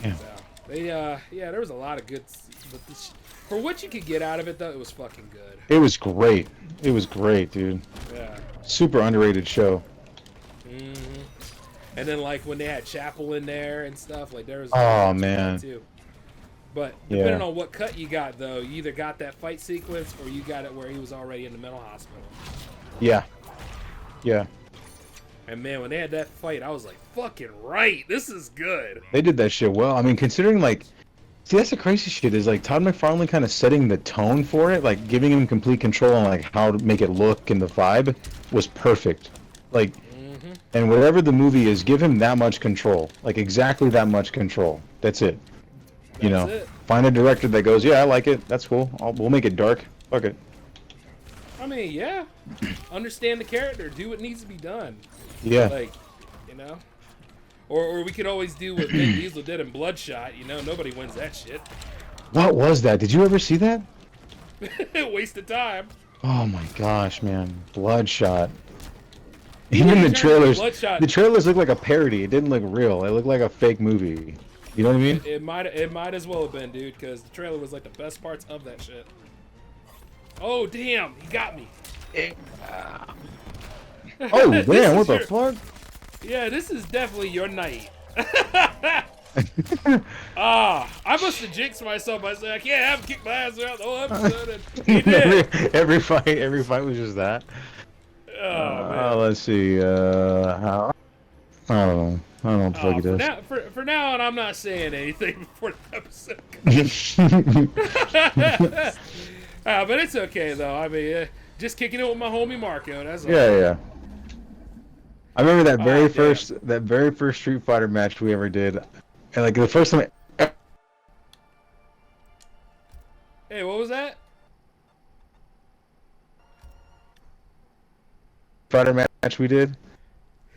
Yeah. So, there was a lot of good. But for what you could get out of it, though, it was fucking good. It was great. It was great, dude. Yeah. Super underrated show. Mm-hmm. And then, like, when they had Chapel in there and stuff, like, there was... Oh, man. Too. But depending on what cut you got, though, you either got that fight sequence or you got it where he was already in the mental hospital. Yeah. Yeah. And, man, when they had that fight, I was like, fucking right. This is good. They did that shit well. I mean, considering, like... See, that's the crazy shit, is, like, Todd McFarlane kind of setting the tone for it, like, giving him complete control on, like, how to make it look and the vibe was perfect. Like, and whatever the movie is, give him that much control. Like, exactly that much control. That's it. You know? It. Find a director that goes, yeah, I like it. That's cool. We'll make it dark. Fuck it. I mean, yeah. Understand the character. Do what needs to be done. Yeah. Like, you know? Or we could always do what Vin Diesel did in Bloodshot. You know, nobody wins that shit. What was that? Did you ever see that? Waste of time. Oh my gosh, man. Bloodshot. Even the trailers look like a parody. It didn't look real. It looked like a fake movie. You know what I mean? It might as well have been, dude, because the trailer was like the best parts of that shit. Oh damn, he got me. Oh damn, what the fuck? Yeah, this is definitely your night. I must have jinxed myself by saying I can't have him kick my ass throughout the whole episode, and he did. every fight was just that. Oh man. Let's see. How? I don't know. I don't know what the fuck it is. For now on, I'm not saying anything before the episode. But it's okay though. I mean, just kicking it with my homie Marco. That's all. Yeah. I remember that very first Street Fighter match we ever did, and like the first time. Hey, what was that? Fighter match we did.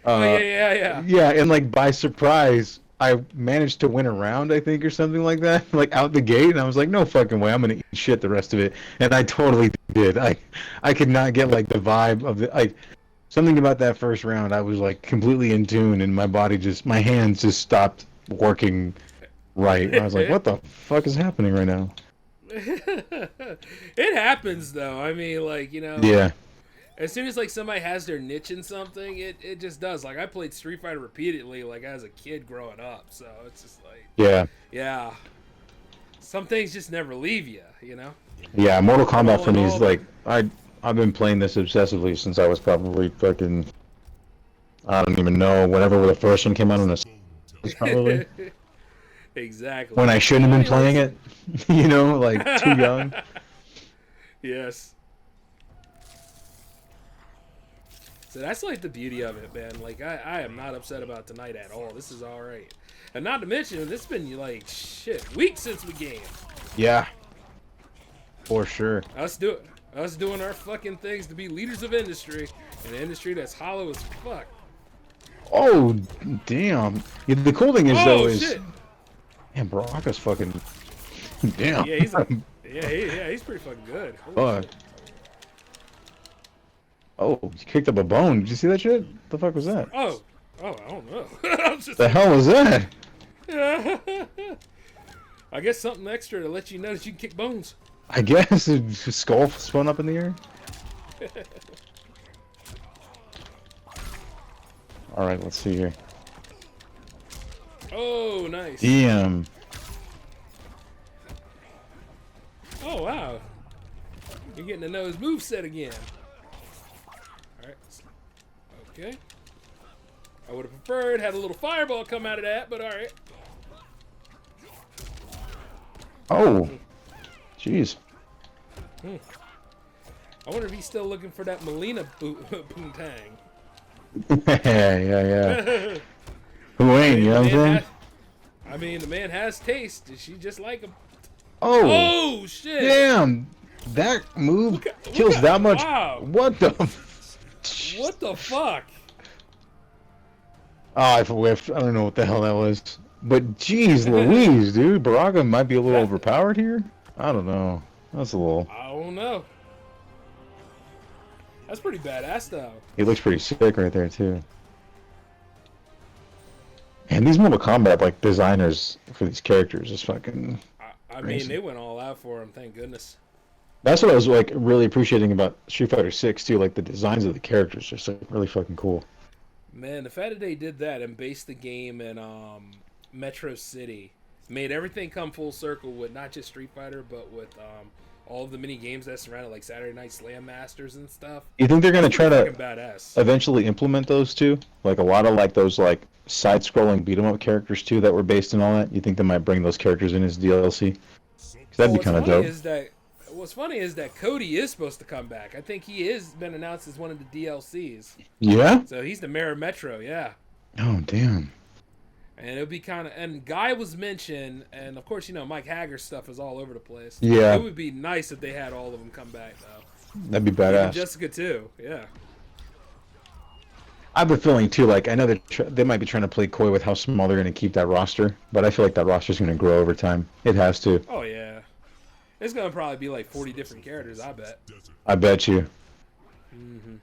Yeah. Yeah, and like by surprise, I managed to win a round, I think, or something like that, like out the gate, and I was like, no fucking way, I'm gonna eat shit the rest of it, and I totally did. I could not get like the vibe of the like. Something about that first round, I was like completely in tune, and my hands just stopped working right. I was like, what the fuck is happening right now? It happens though. I mean, like, you know. Yeah. As soon as like somebody has their niche in something, it just does. Like I played Street Fighter repeatedly, like as a kid growing up, so it's just like. Yeah. Some things just never leave you, you know. Yeah, Mortal Kombat for me is like I've been playing this obsessively since I was probably fucking, I don't even know, whenever the first one came out on the probably. Exactly. When I shouldn't have been playing it, you know, like too young. Yes. So that's like the beauty of it, man. Like I am not upset about tonight at all. This is all right. And not to mention, it's been like weeks since we gamed. Yeah. For sure. Us doing our fucking things to be leaders of industry, an industry that's hollow as fuck. Oh, damn. Yeah, the cool thing is, though, is... Shit. Man, Baraka's fucking... Damn. Yeah, he's pretty fucking good. Holy Fuck. Oh, you kicked up a bone. Did you see that shit? What the fuck was that? Oh, I don't know. I was just The hell was that? I guess something extra to let you know that you can kick bones. I guess his skull spun up in the air. All right, let's see here. Oh, nice. Damn. Oh, wow. You're getting to know his moveset again. Alright. Okay. I would have preferred had a little fireball come out of that, but alright. Oh. Jeez. I wonder if he's still looking for that Melina Poontang. yeah. Who ain't, you know what I'm saying? I mean, the man has taste. Is she just like him? Oh. Oh, shit. Damn. That move kills that much. Wow. What the? What the fuck? Oh, I whiffed. I don't know what the hell that was. But jeez Louise, dude. Baraka might be a little overpowered here. I don't know. That's a little... I don't know. That's pretty badass, though. He looks pretty sick right there, too. And these Mortal Kombat, like, designers for these characters is fucking... I mean, they went all out for him, thank goodness. That's what I was, like, really appreciating about Street Fighter 6, too. Like, the designs of the characters are just, like, really fucking cool. Man, the fact that they did that and based the game in Metro City made everything come full circle with not just Street Fighter, but with all of the mini games that surrounded, like Saturday Night Slam Masters and stuff. You think they're gonna try to badass. eventually implement those too? Like a lot of like those like side-scrolling beat 'em up characters too that were based in all that. You think they might bring those characters in as DLC? 'Cause that'd be kind of dope. What's funny is that Cody is supposed to come back. I think he is been announced as one of the DLCs. Yeah. So he's the mayor of Metro, yeah. Oh damn. And it'll be kind of, and Guy was mentioned, and of course, you know, Mike Hager's stuff is all over the place. Yeah. It would be nice if they had all of them come back, though. That'd be badass. Even Jessica, too, yeah. I have a feeling, too, like, I know they might be trying to play coy with how small they're going to keep that roster, but I feel like that roster's going to grow over time. It has to. Oh, yeah. It's going to probably be like 40 different characters, I bet. I bet you. Mm-hmm.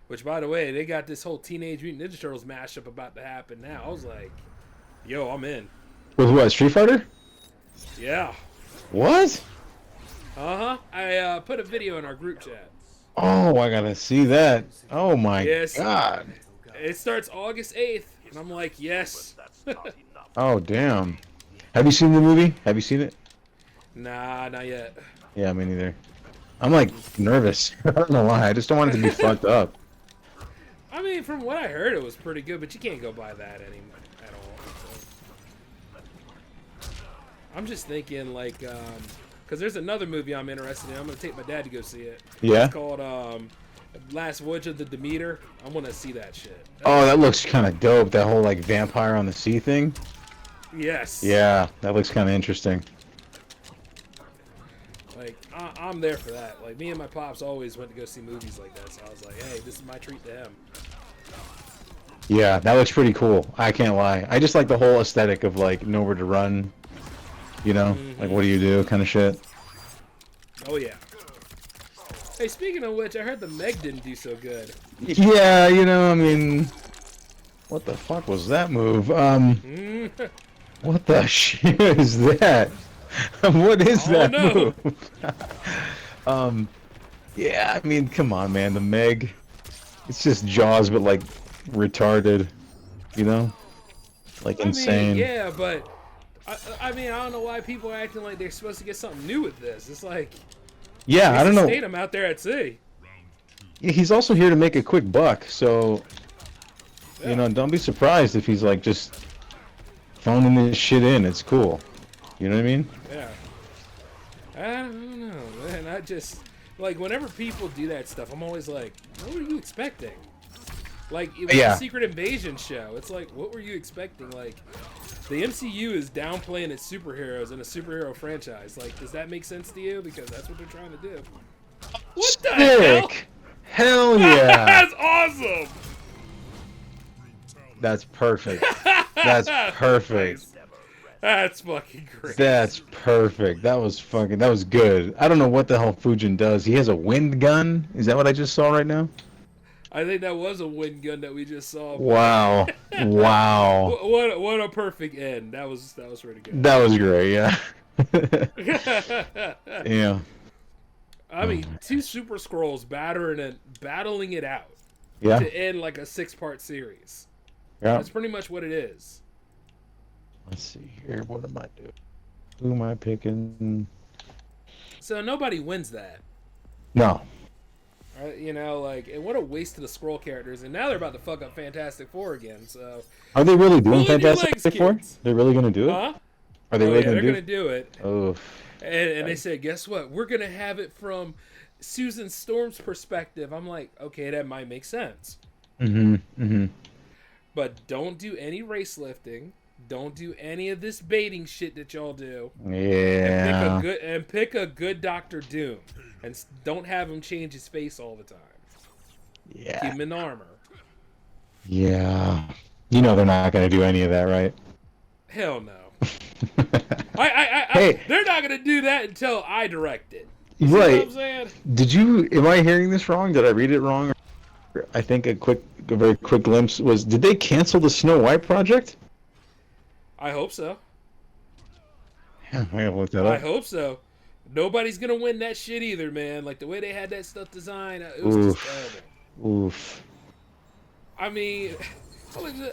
Which, by the way, they got this whole Teenage Mutant Ninja Turtles mashup about to happen now. I was like, yo, I'm in. With what, Street Fighter? Yeah. What? Uh-huh. I put a video in our group chat. Oh, I gotta see that. Oh my god. It starts August 8th, and I'm like, yes. Oh, damn. Have you seen the movie? Have you seen it? Nah, not yet. Yeah, me neither. I'm like nervous. I don't know why. I just don't want it to be fucked up. I mean, from what I heard, it was pretty good, but you can't go by that anymore at all. So. I'm just thinking, like, because there's another movie I'm interested in. I'm going to take my dad to go see it. Yeah? It's called Last Voyage of the Demeter. I want to see that shit. Oh, that looks kind of dope. That whole, like, vampire on the sea thing. Yes. Yeah, that looks kind of interesting. Like, I'm there for that. Like, me and my pops always went to go see movies like that, so I was like, hey, this is my treat to him. Yeah, that looks pretty cool. I can't lie. I just like the whole aesthetic of, like, nowhere to run. You know? Like, what do you do kind of shit. Oh, yeah. Hey, speaking of which, I heard the Meg didn't do so good. Yeah, you know, I mean... What the fuck was that move? What the shit is that? What is that move? Yeah, I mean, come on, man. The Meg, it's just Jaws, but like retarded, you know, like insane. Mean, yeah, but I mean, I don't know why people are acting like they're supposed to get something new with this. It's like, yeah, I don't know. Him out there at sea. Yeah, he's also here to make a quick buck, so you know, don't be surprised if he's like just phoning this shit in. It's cool. You know what I mean? Yeah. I don't know, man. I just, like, whenever people do that stuff, I'm always like, what were you expecting? Like, it was a Secret Invasion show. It's like, what were you expecting? Like, the MCU is downplaying its superheroes in a superhero franchise. Like, does that make sense to you? Because that's what they're trying to do. What the hell? Hell yeah! That's awesome! That's perfect. That's perfect. That's fucking great. That's perfect. That was good. I don't know what the hell Fujin does. He has a wind gun? Is that what I just saw right now? I think that was a wind gun that we just saw. Wow. Wow. What a perfect end. That was really good. That was great, yeah. Yeah. I mean, two Super Scrolls battling it out Yeah. to end like a 6-part series. Yeah. That's pretty much what it is. Let's see here. What am I doing? Who am I picking? So nobody wins that. No. You know, like, and what a waste of the scroll characters. And now they're about to fuck up Fantastic Four again. So Are they really doing pull in your Fantastic legs, Four? kids. They're really going to do it? Huh? Are they Oh, really yeah, they're going gonna do it. Oh. And they said, guess what? We're gonna have it from Susan Storm's perspective. I'm like, okay, that might make sense. Mm-hmm. Mm-hmm. But don't do any race lifting. Don't do any of this baiting shit that y'all do. Yeah. And pick a good Doctor Doom, and don't have him change his face all the time. Yeah. Keep him in armor. Yeah. You know they're not going to do any of that, right? Hell no. Hey. They're not gonna do that until I direct it. You see Right. what I'm saying? Am I hearing this wrong? Did I read it wrong? I think a very quick glimpse was, did they cancel the Snow White project? I hope so. Yeah, I gotta look that I up. hope so. Nobody's gonna win that shit either, man. Like the way they had that stuff designed, it was just terrible. Oof. I mean,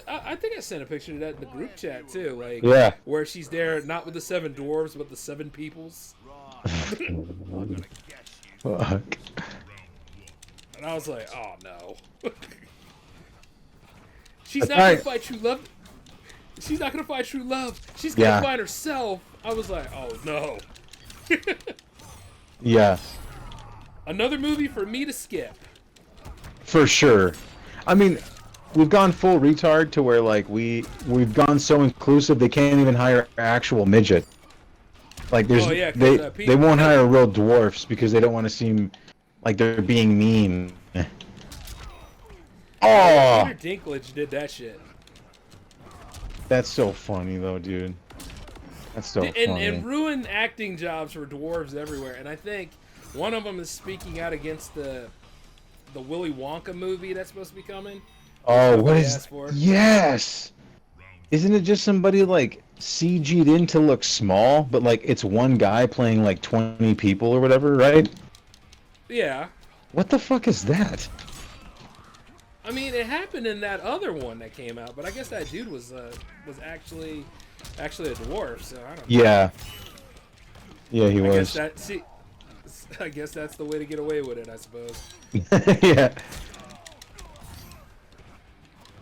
I think I sent a picture of that in the group chat too. Like, Yeah. where she's there, not with the 7 dwarves, but the 7 peoples. Fuck. And I was like, oh no. She's not gonna fight true love. She's not gonna find true love. She's gonna find herself. I was like, oh no. Yeah. Another movie for me to skip. For sure. I mean, we've gone full retard to where like we've gone so inclusive they can't even hire actual midget. Like there's they won't hire real dwarfs because they don't want to seem like they're being mean. Oh, Peter Dinklage did that shit. That's so funny though, dude. That's so funny. And ruin acting jobs for dwarves everywhere. And I think one of them is speaking out against the Willy Wonka movie that's supposed to be coming. Oh, what is? Yes. Isn't it just somebody like CG'd in to look small, but like it's one guy playing like 20 people or whatever, right? Yeah. What the fuck is that? I mean, it happened in that other one that came out, but I guess that dude was actually a dwarf, so I don't know. Yeah. Yeah, he was. I guess that's the way to get away with it, I suppose. Yeah.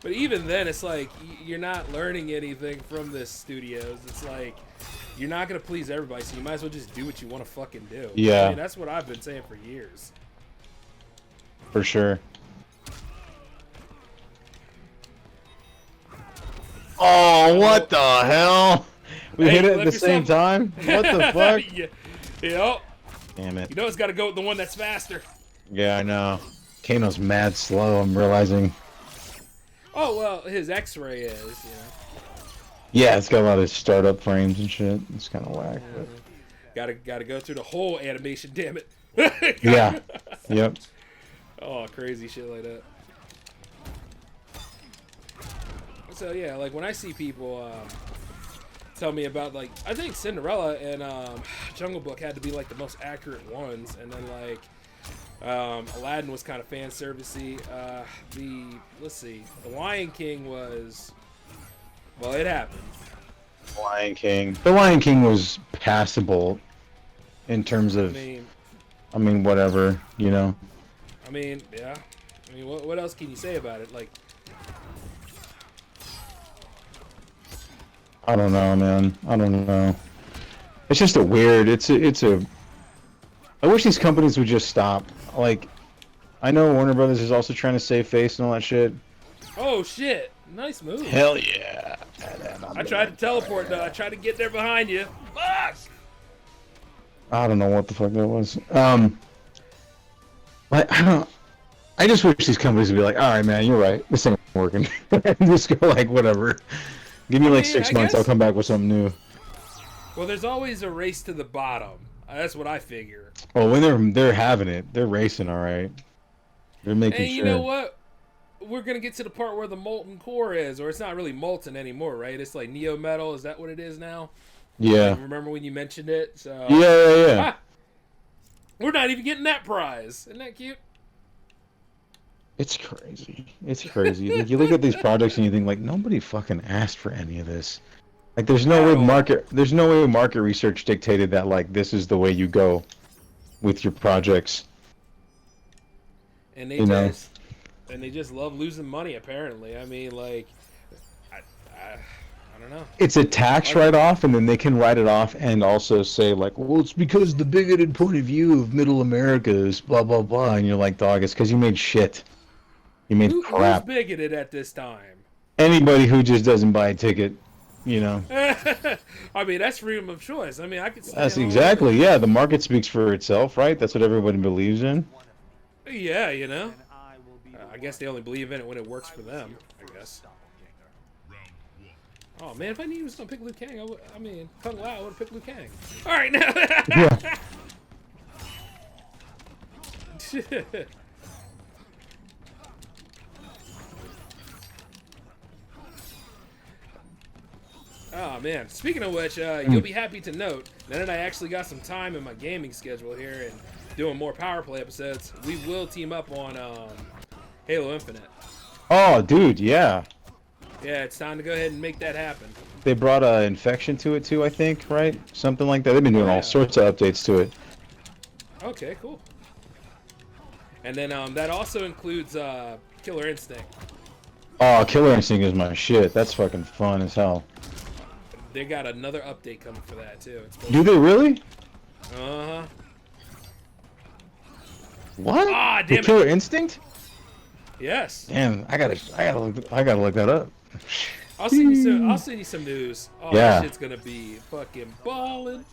But even then, it's like you're not learning anything from this studios. It's like you're not gonna please everybody, so you might as well just do what you want to fucking do. Yeah. I mean, that's what I've been saying for years. For sure. Oh, what the hell? We hit it at the same time? What the fuck? Yeah. Yep. Damn it. You know it's got to go with the one that's faster. Yeah, I know. Kano's mad slow, I'm realizing. Oh, well, his X-ray is, you know. Yeah, it's got a lot of startup frames and shit. It's kind of whack. But... Gotta go through the whole animation, damn it. Yeah. Yep. Oh, crazy shit like that. So yeah, like when I see people tell me about, like, I think Cinderella and Jungle Book had to be like the most accurate ones, and then like Aladdin was kind of fan servicey. The Lion King was, well, it happened. The Lion King was passable in terms of, I mean, whatever, you know. I mean, yeah. I mean, what else can you say about it? Like, I don't know, man. I don't know. It's just a weird. I wish these companies would just stop. Like, I know Warner Brothers is also trying to save face and all that shit. Oh shit! Nice move. Hell yeah! I tried to teleport though. I tried to get there behind you. Fuck! I don't know what the fuck that was. I just wish these companies would be like, all right, man, you're right. This ain't working. And just go like, whatever. Give me like 6 months. I'll come back with something new. Well, there's always a race to the bottom. That's what I figure. Well, when they're having it, they're racing, all right. They're making And you sure. know what? We're gonna get to the part where the molten core is, or it's not really molten anymore, right? It's like neo metal. Is that what it is now? Yeah. Like, remember when you mentioned it? So Yeah. ah, we're not even getting that prize. Isn't that cute? It's crazy. It's crazy. Like you look at these projects and you think like nobody fucking asked for any of this. Like there's no way market research dictated that like this is the way you go with your projects. And they You know? just and they just love losing money. Apparently, I mean, like, I don't know. It's a tax write-off, and then they can write it off and also say like, well, it's because the bigoted point of view of Middle America is blah blah blah, and you're like, dog, it's because you made shit. You made Who's crap. bigoted at this time? Anybody who just doesn't buy a ticket, you know. I mean, that's freedom of choice. I mean, I could. That's exactly, yeah. The market speaks for itself, right? That's what everybody believes in. Yeah, you know. And I will be I guess they only believe in it when it works for them. I guess. Oh man, if I knew he was gonna pick Liu Kang, I mean, Kung Lao would have picked Liu Kang. All right, now. Yeah. Oh man, speaking of which, you'll be happy to note now that I actually got some time in my gaming schedule here and doing more PowerPlay episodes, we will team up on Halo Infinite. Oh, dude, yeah. Yeah, it's time to go ahead and make that happen. They brought infection to it too, I think, right? Something like that. They've been doing all sorts of updates to it. Okay, cool. And then that also includes Killer Instinct. Oh, Killer Instinct is my shit. That's fucking fun as hell. They got another update coming for that too. Do they really? Uh-huh. What? Ah, The damn it. Killer Instinct? Yes. Damn, I gotta look that up. I'll send you some news. Oh, Yeah. that shit's gonna be fucking ballin'.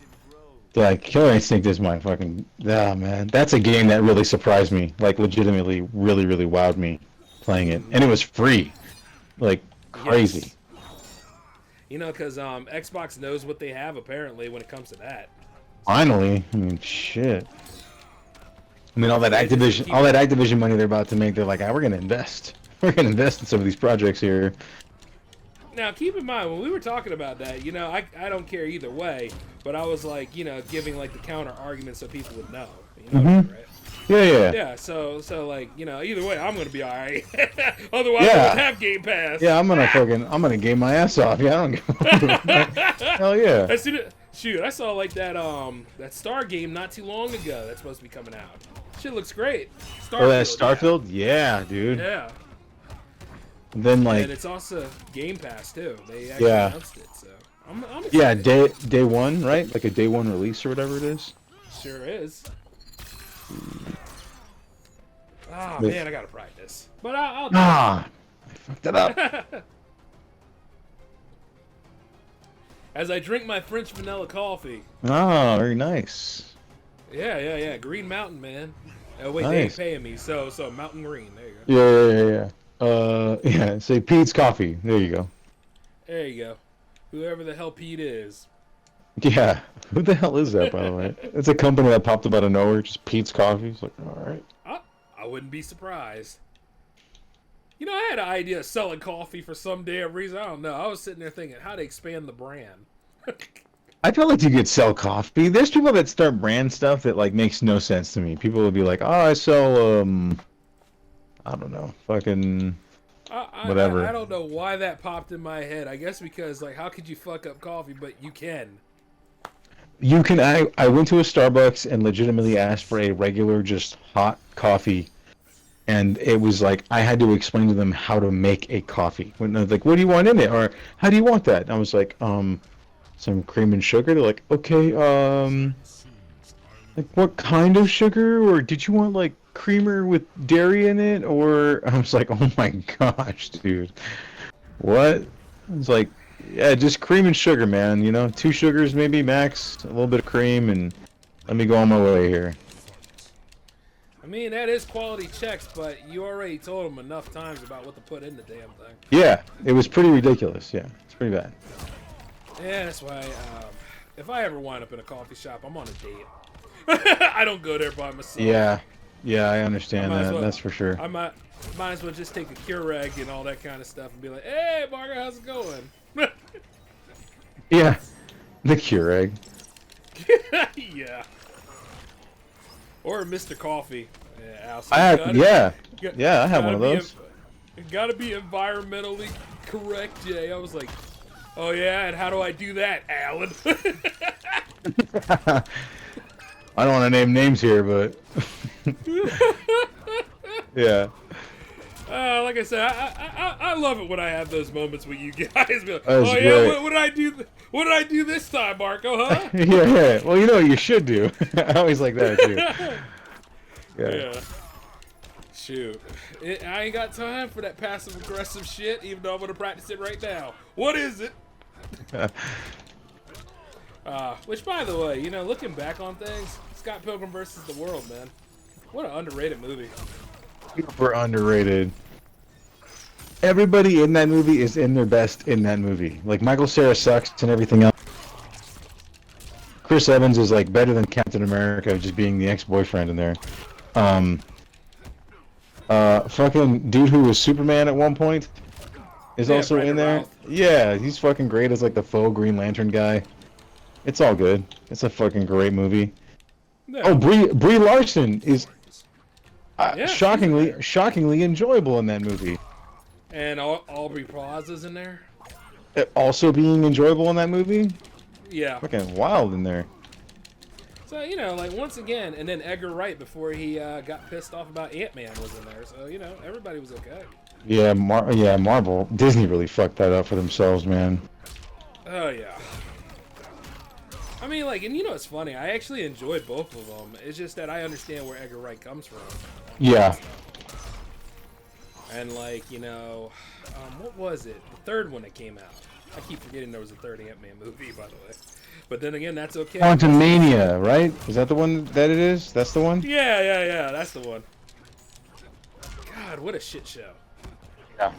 Like Killer Instinct is my fucking man. That's a game that really surprised me. Like legitimately, really, really wowed me playing it, and it was free. Like crazy. Yes. You know, because Xbox knows what they have apparently when it comes to that. Finally, I mean, shit. I mean, all that Activision money they're about to make, they're like, we're gonna invest. We're gonna invest in some of these projects here. Now, keep in mind, when we were talking about that, you know, I don't care either way, but I was like, you know, giving like the counter argument so people would know. You know, right? Yeah. Yeah, so like, you know, either way, I'm gonna be alright. Otherwise, I Yeah. would have Game Pass. Yeah, I'm gonna game my ass off. Yeah, I don't give Hell yeah. As soon as, shoot, I saw like that Star game not too long ago that's supposed to be coming out. Shit looks great. Starfield, Oh, that's Starfield? Yeah, dude. Yeah. And then like, And it's also Game Pass too. They actually Yeah. announced it, so I'm yeah, excited. day one, right? Like a day one release or whatever it is. Sure is. Ah, But- man, I gotta practice. But I'll do I fucked it up. it. As I drink my French vanilla coffee. Oh, very nice. Yeah. Green Mountain, man. Oh, wait, they Nice. ain't paying me, so Mountain Green. There you go. Yeah. Say Pete's Coffee. There you go. There you go. Whoever the hell Pete is. Yeah. Who the hell is that, by the way? It's a company that popped up out of nowhere. Just Pete's Coffee. It's like, all right. I wouldn't be surprised. You know, I had an idea of selling coffee for some damn reason. I don't know. I was sitting there thinking how to expand the brand. I feel like you could sell coffee. There's people that start brand stuff that like makes no sense to me. People would be like, "Oh, I sell I don't know, fucking whatever." I don't know why that popped in my head. I guess because like, how could you fuck up coffee? But you can. You can. I went to a Starbucks and legitimately asked for a regular, just hot coffee, and it was like I had to explain to them how to make a coffee. When they're like, "What do you want in it?" or "How do you want that?" And I was like, some cream and sugar." They're like, "Okay, like what kind of sugar? Or did you want like creamer with dairy in it?" Or I was like, "Oh my gosh, dude, what?" It's like, yeah, just cream and sugar, man. You know, 2 sugars maybe max, a little bit of cream, and let me go on my way here. I mean, that is quality checks, but you already told them enough times about what to put in the damn thing. Yeah, it was pretty ridiculous. Yeah, it's pretty bad. Yeah, that's why if I ever wind up in a coffee shop, I'm on a date. I don't go there by myself. Yeah, yeah, I understand might as that. well- That's for sure. I might as well just take a Keurig and all that kind of stuff and be like, "Hey, Margaret, how's it going?" Yeah, the Keurig. Yeah. Or Mr. Coffee. Yeah, I have, yeah, I have gotta one of be those. Gotta be environmentally correct, Jay. I was like, oh yeah, and how do I do that, Alan? I don't want to name names here, but yeah. Like I said, I love it when I have those moments with you guys. Be like, That's oh yeah, great. what did I do? What did I do this time, Marco? Huh? Yeah. Well, you know what you should do. I always like that too. Yeah. Shoot. I ain't got time for that passive aggressive shit, even though I'm gonna practice it right now. What is it? Which, by the way, you know, looking back on things, Scott Pilgrim vs. the World, man. What an underrated movie. Super underrated. Everybody in that movie is in their best in that movie. Like, Michael Cera sucks and everything else. Chris Evans is like better than Captain America, just being the ex-boyfriend in there. Fucking dude who was Superman at one point is Yeah, also Brandon in there. Routh. Yeah, he's fucking great as like the faux Green Lantern guy. It's all good. It's a fucking great movie. Yeah. Oh, Brie Larson is Yeah, she's shockingly enjoyable in that movie. And Aubrey Plaza's in there. Also being enjoyable in that movie. Yeah. Fucking wild in there. So, you know, like, once again, and then Edgar Wright, before he got pissed off about Ant-Man, was in there. So, you know, everybody was okay. Yeah, Marvel. Disney really fucked that up for themselves, man. Oh, yeah. I mean, like, and you know, it's funny. I actually enjoyed both of them. It's just that I understand where Edgar Wright comes from. Yeah. And, like, you know, what was it? The third one that came out. I keep forgetting there was a third Ant-Man movie, by the way. But then again, that's okay. Quantum Mania, right? Is that the one that it is? That's the one? Yeah, that's the one. God, what a shit show. Yeah.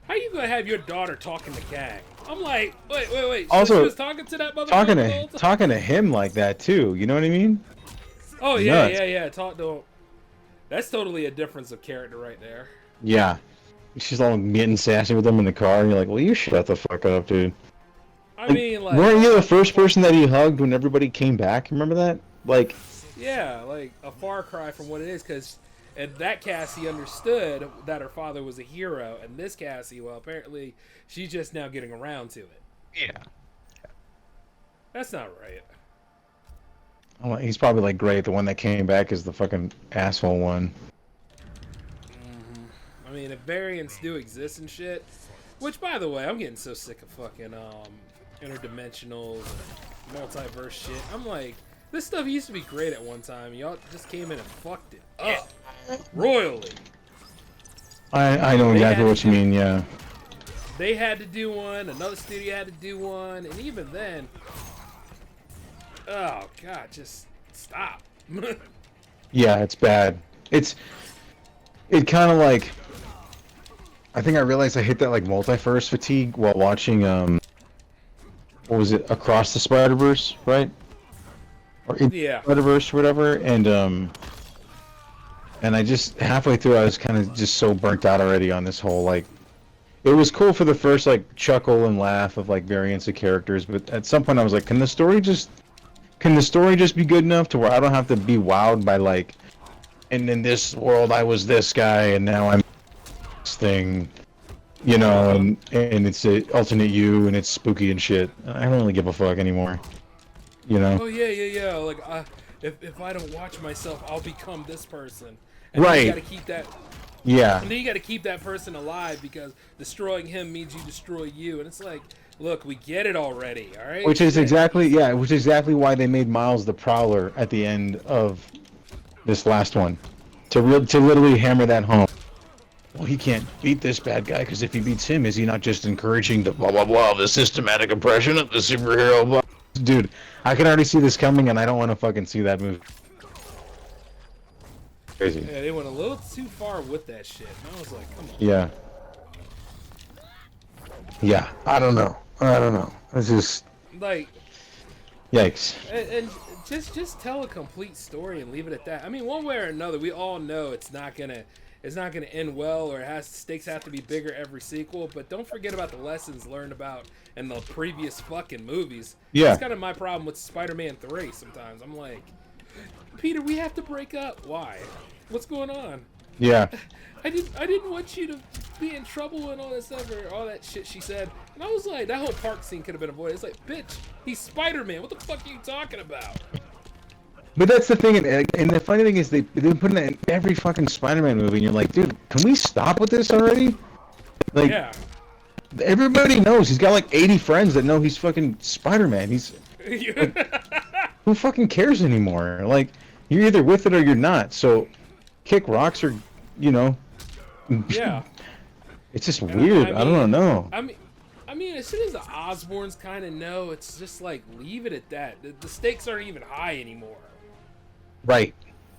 How you gonna have your daughter talking to Kang? I'm like, wait. So Also, she was talking to that motherfucker the whole time? Talking to him like that too. You know what I mean? Oh yeah, Nuts. yeah. Talk to him. That's totally a difference of character right there. Yeah. She's all getting sassy with him in the car, and you're like, well, you shut the fuck up, dude. I mean, like, weren't you the first person that he hugged when everybody came back? Remember that? Like, yeah, like a far cry from what it is, because in that Cassie understood that her father was a hero, and this Cassie, well, apparently she's just now getting around to it. yeah. That's not right. Oh, he's probably like, great. The one that came back is the fucking asshole one. I mean, if variants do exist and shit, which, by the way, I'm getting so sick of fucking interdimensionals and multiverse shit. I'm like, this stuff used to be great at one time. Y'all just came in and fucked it up royally. I know exactly what you mean. Yeah. They had to do one. Another studio had to do one, and even then, oh god, just stop. Yeah, it's bad. It kind of like, I think I realized I hit that like multiverse fatigue while watching what was it, Across the Spider-Verse, right? Or in Yeah. Spider-Verse or whatever, and I just halfway through I was kind of just so burnt out already on this whole like, it was cool for the first like chuckle and laugh of like variants of characters, but at some point I was like, can the story just be good enough to where I don't have to be wowed by like, and in this world I was this guy and now I'm this thing, you know, and it's a alternate you and it's spooky and shit. I don't really give a fuck anymore, you know. Oh yeah. Like, if I don't watch myself, I'll become this person. And Right. Then you gotta keep that. Yeah. And then you gotta keep that person alive because destroying him means you destroy you. And it's like, look, we get it already. All right. Which is exactly why they made Miles the Prowler at the end of this last one, to literally hammer that home. Well, he can't beat this bad guy because if he beats him, is he not just encouraging the blah blah blah, the systematic oppression of the superhero? Blah. Dude, I can already see this coming, and I don't want to fucking see that movie. Crazy. Yeah, they went a little too far with that shit. And I was like, come on. Yeah. Yeah. I don't know. It's just Like, Yikes. And just tell a complete story and leave it at that. I mean, one way or another, we all know it's not gonna end well, or stakes have to be bigger every sequel. But don't forget about the lessons learned about in the previous fucking movies. Yeah. That's kind of my problem with Spider-Man 3. Sometimes I'm like, Peter, we have to break up. Why? What's going on? Yeah. I didn't want you to be in trouble and all that stuff, or all that shit she said. And I was like, that whole park scene could have been avoided. It's like, bitch, he's Spider-Man. What the fuck are you talking about? But that's the thing, and the funny thing is they've been putting that in every fucking Spider-Man movie, and you're like, dude, can we stop with this already? Like, Yeah. everybody knows he's got like 80 friends that know he's fucking Spider-Man. He's who fucking cares anymore? Like, you're either with it or you're not. So, kick rocks or, you know. Yeah. It's just weird. I don't know. I mean, as soon as the Osborns kind of know, it's just like, leave it at that. The stakes aren't even high anymore. Right.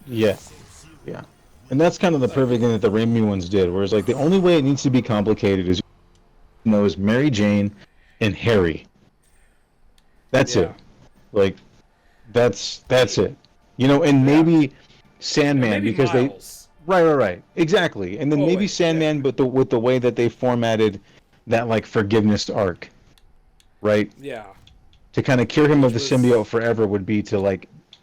Yeah. Yeah. And that's kind of the perfect thing that the Raimi ones did, whereas like the only way it needs to be complicated is, you know, is Mary Jane and Harry. That's it. Like, that's it. You know, and maybe Sandman, maybe because Miles. Right. Exactly. And then maybe Sandman, but with the way that they formatted that like forgiveness arc, right? Yeah. To kind of cure him of the symbiote forever would be to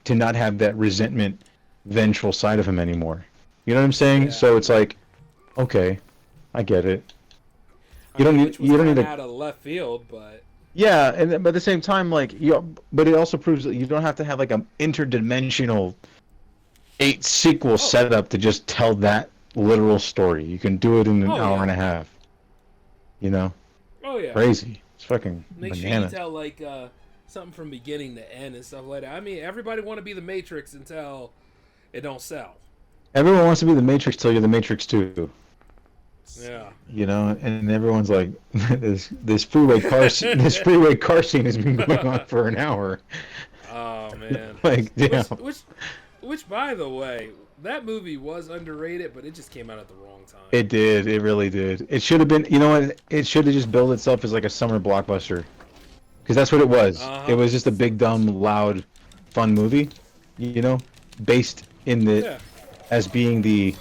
not have that resentment, vengeful side of him anymore. You know what I'm saying? Yeah. So it's like, okay, I get it. You don't need to out of left field, but yeah, but at the same time, like but it also proves that you don't have to have like an interdimensional 8 sequel setup to just tell that literal story. You can do it in an hour and a half. You know? Oh yeah. Crazy. It's fucking Make bananas. sure you tell like something from beginning to end and stuff like that. I mean, everybody want to be the Matrix until it don't sell. Everyone wants to be the Matrix till you're the Matrix too. Yeah. You know, and everyone's like, this freeway car scene has been going on for an hour. Oh man. Like, damn. Which, by the way, that movie was underrated, but it just came out at the wrong time. It did. It really did. It should have been. You know what? It should have just billed itself as like a summer blockbuster, because that's what it was. It was just a big, dumb, loud, fun movie. You know, based in as being the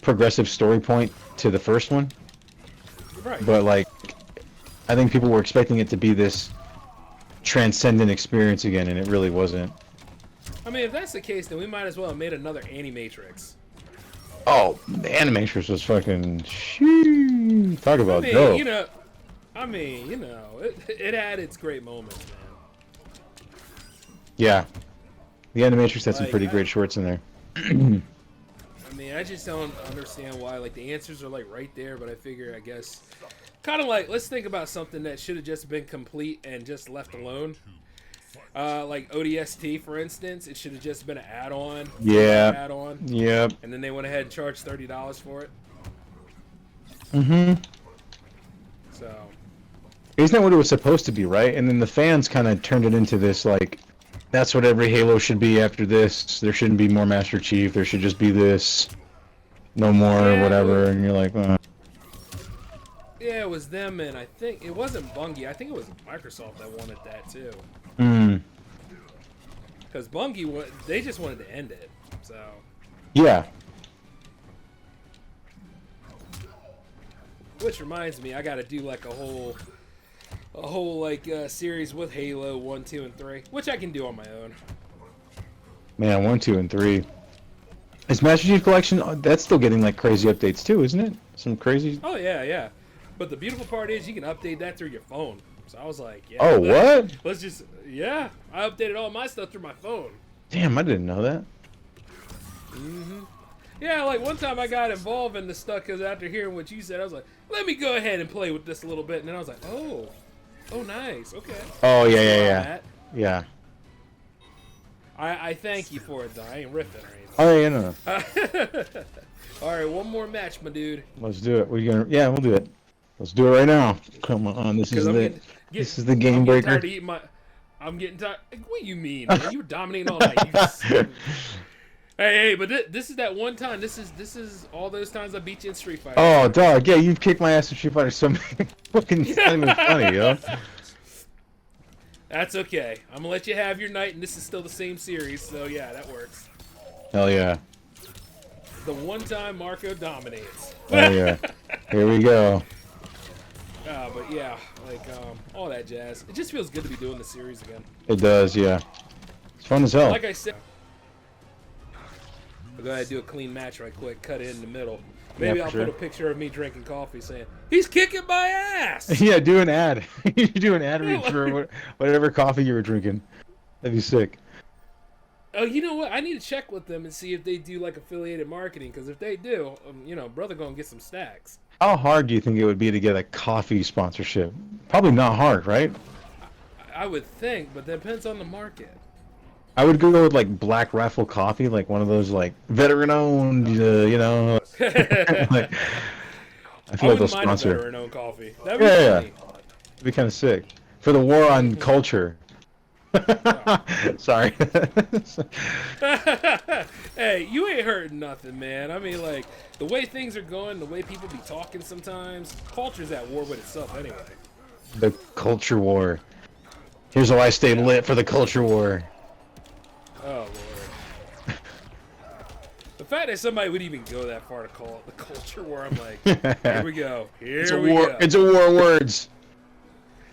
progressive story point to the first one. Right. But like, I think people were expecting it to be this transcendent experience again, and it really wasn't. I mean, if that's the case, then we might as well have made another Animatrix. Oh, the Animatrix was fucking shoo. Talk about dope. You know, it had its great moments, man. Yeah, the Animatrix had some pretty great shorts in there. I mean, I just don't understand why. Like, the answers are like right there, but I figure, I guess, kind of like, let's think about something that should have just been complete and just left alone. Like ODST, for instance, it should have just been an add-on. Yeah. Add-on. Yep. And then they went ahead and charged $30 for it. Mm-hmm. So. Isn't that what it was supposed to be, right? And then the fans kind of turned it into this, like, that's what every Halo should be after this. There shouldn't be more Master Chief. There should just be this. No more, whatever. And you're like, Yeah, it was them, and I think it wasn't Bungie. I think it was Microsoft that wanted that too. Because Bungie, they just wanted to end it. So. Yeah. Which reminds me, I got to do like a whole like series with Halo 1, 2, and 3, which I can do on my own. Man, 1, 2, and 3. Is Master Chief Collection? That's still getting like crazy updates too, isn't it? Some crazy. Oh yeah. But the beautiful part is you can update that through your phone. So I was like, yeah. Oh, what? Let's just, I updated all my stuff through my phone. Damn, I didn't know that. Yeah, like one time I got involved in the stuff because after hearing what you said, I was like, let me go ahead and play with this a little bit. And then I was like, oh nice, okay. Oh, yeah. I thank you for it, though. I ain't riffing or anything. Oh, yeah, no. All right, one more match, my dude. Let's do it. Yeah, we'll do it. Let's do it right now. Come on, this is the game breaker. I'm getting tired. What do you mean? Man? You were dominating all night. Hey, but this is that one time. This is all those times I beat you in Street Fighter. Oh, dog. Yeah, you've kicked my ass in Street Fighter so many fucking. It's not even funny, yo. That's okay. I'm gonna let you have your night, and this is still the same series, so yeah, that works. Hell yeah. The one time Marco dominates. Hell yeah. Here we go. But yeah, like all that jazz. It just feels good to be doing the series again. It does, yeah. It's fun as hell. Like I said, I'll go ahead and do a clean match right quick. Cut it in the middle. Maybe Yeah, I'll for put a picture of me drinking coffee, saying he's kicking my ass. Yeah, do an ad. You do an ad read for whatever coffee you were drinking. That'd be sick. Oh, you know what? I need to check with them and see if they do like affiliated marketing. Because if they do, brother gonna get some stacks. How hard do you think it would be to get a coffee sponsorship? Probably not hard, right? I would think, but that depends on the market. I would go with like Black Rifle Coffee, like one of those like veteran-owned, like, I feel like they'll wouldn't mind a sponsor. veteran-owned coffee. That'd be Yeah, funny. it'd be kind of sick for the war on culture. Sorry. Hey, you ain't hurting nothing, man. I mean, like, the way things are going, the way people be talking sometimes, culture's at war with itself anyway. The culture war. Here's how I stay lit for the culture war. Oh, Lord. The fact that somebody would even go that far to call it the culture war, I'm like, here we go. It's Here a we war. go. It's a war of words.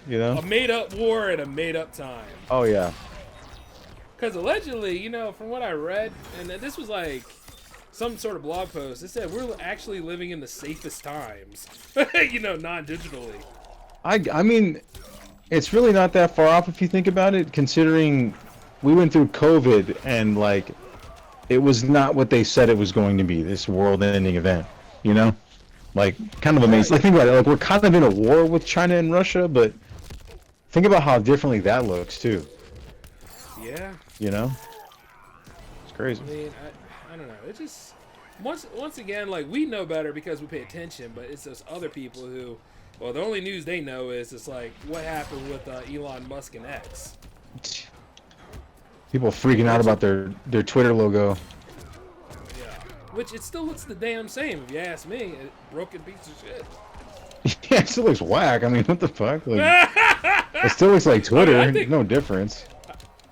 You know? A made-up war at a made-up time. Oh yeah. Because allegedly, from what I read, and this was like some sort of blog post, it said we're actually living in the safest times, non-digitally. I mean, it's really not that far off if you think about it, considering we went through COVID and like it was not what they said it was going to be, this world-ending event, Like, kind of amazing. Like, think about it, like we're kind of in a war with China and Russia, but think about how differently that looks too. Yeah. It's crazy. I mean, I don't know. It just once again, like, we know better because we pay attention, but it's those other people who, well, the only news they know is it's like what happened with Elon Musk and X. People freaking out about their Twitter logo. Yeah. Which it still looks the damn same if you ask me. A broken piece of shit. Yeah, it still looks whack. I mean, what the fuck? Like, it still looks like Twitter. I think, no difference.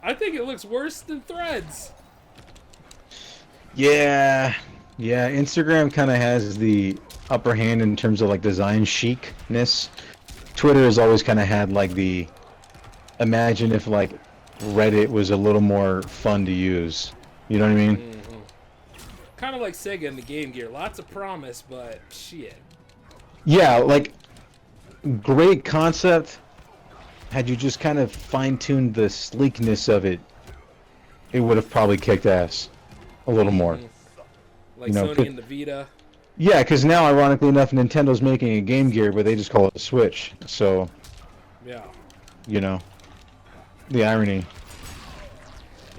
I think it looks worse than Threads. Yeah. Instagram kind of has the upper hand in terms of like design chicness. Twitter has always kind of had like the imagine if like Reddit was a little more fun to use. You know what I mean? Mm-hmm. Kind of like Sega in the Game Gear. Lots of promise, but shit. Yeah, like great concept. Had you just kind of fine-tuned the sleekness of it, it would have probably kicked ass a little more. Like Sony and the Vita. Yeah, because now, ironically enough, Nintendo's making a Game Gear, but they just call it a Switch. So, yeah. The irony.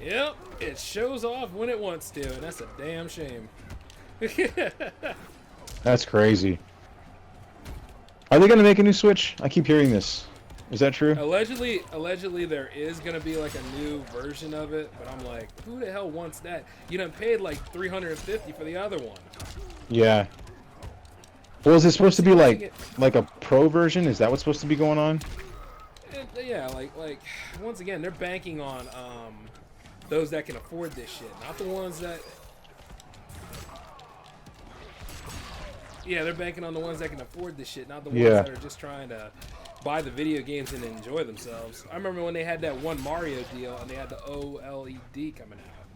Yep, it shows off when it wants to, and that's a damn shame. That's crazy. Are they gonna make a new Switch? I keep hearing this. Is that true? Allegedly there is gonna be like a new version of it, but I'm like, who the hell wants that? You done paid like $350 for the other one. Yeah. Well, is it supposed to be like a pro version? Is that what's supposed to be going on? Yeah, like once again, they're banking on those that can afford this shit, not the ones that. Yeah, they're banking on the ones that can afford this shit, not the ones that are just trying to buy the video games and enjoy themselves. I remember when they had that one Mario deal and they had the OLED coming out.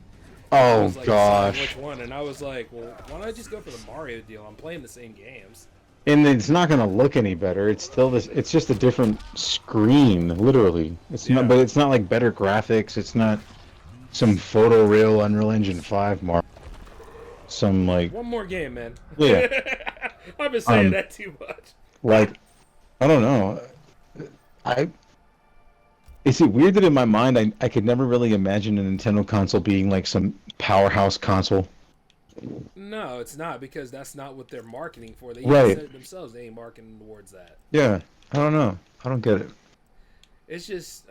Oh, was, like, gosh. which one? And I was like, well, why don't I just go for the Mario deal? I'm playing the same games. And it's not gonna look any better. It's still this. It's just a different screen, literally. It's not, but it's not like better graphics. It's not some photoreal Unreal Engine 5 mark. Some like one more game, man. Yeah. I've been saying that too much. Like, I don't know. Is it weird that in my mind I could never really imagine a Nintendo console being like some powerhouse console? No, it's not, because that's not what they're marketing for. They Right. said it themselves. They ain't marketing towards that. Yeah, I don't know. I don't get it. It's just,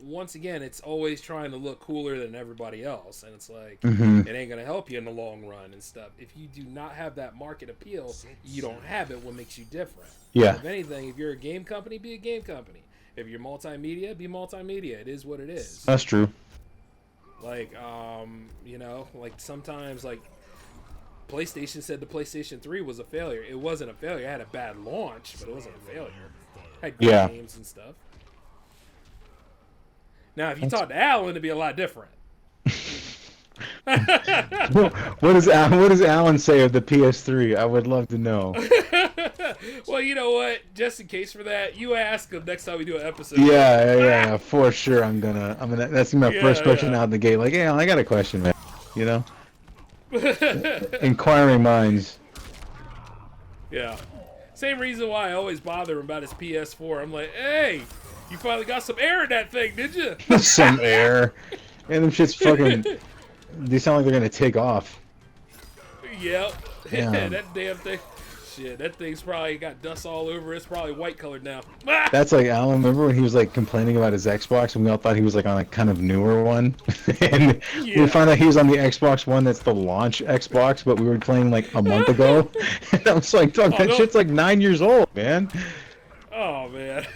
once again, it's always trying to look cooler than everybody else, and it's like, Mhm. it ain't gonna help you in the long run and stuff. If you do not have that market appeal, you don't have it. What makes you different? Yeah. If anything, if you're a game company, be a game company. If you're multimedia, be multimedia. It is what it is. That's true. Like, you know, like sometimes, like, PlayStation said the PlayStation 3 was a failure. It wasn't a failure. It had a bad launch, but it wasn't a failure. It had good games and stuff. Now, if you talk to Alan, it'd be a lot different. What does Alan say of the PS3? I would love to know. Well, you know what? Just in case for that, you ask him next time we do an episode. Yeah, for sure. I'm gonna. That's my first question out the gate. Like, hey, Alan, I got a question, man. You know, inquiring minds. Yeah. Same reason why I always bother him about his PS4. I'm like, hey, you finally got some air in that thing, did you? Some air. And them shits fucking. They sound like they're gonna take off. Yep. Yeah. That damn thing. Shit, that thing's probably got dust all over. It's probably white colored now. That's like Alan. Remember when he was like complaining about his Xbox, and we all thought he was like on a kind of newer one, and we found out he was on the Xbox One that's the launch Xbox, but we were playing like a month ago. And I was like, "Dog, that shit's like 9 years old, man." Oh man.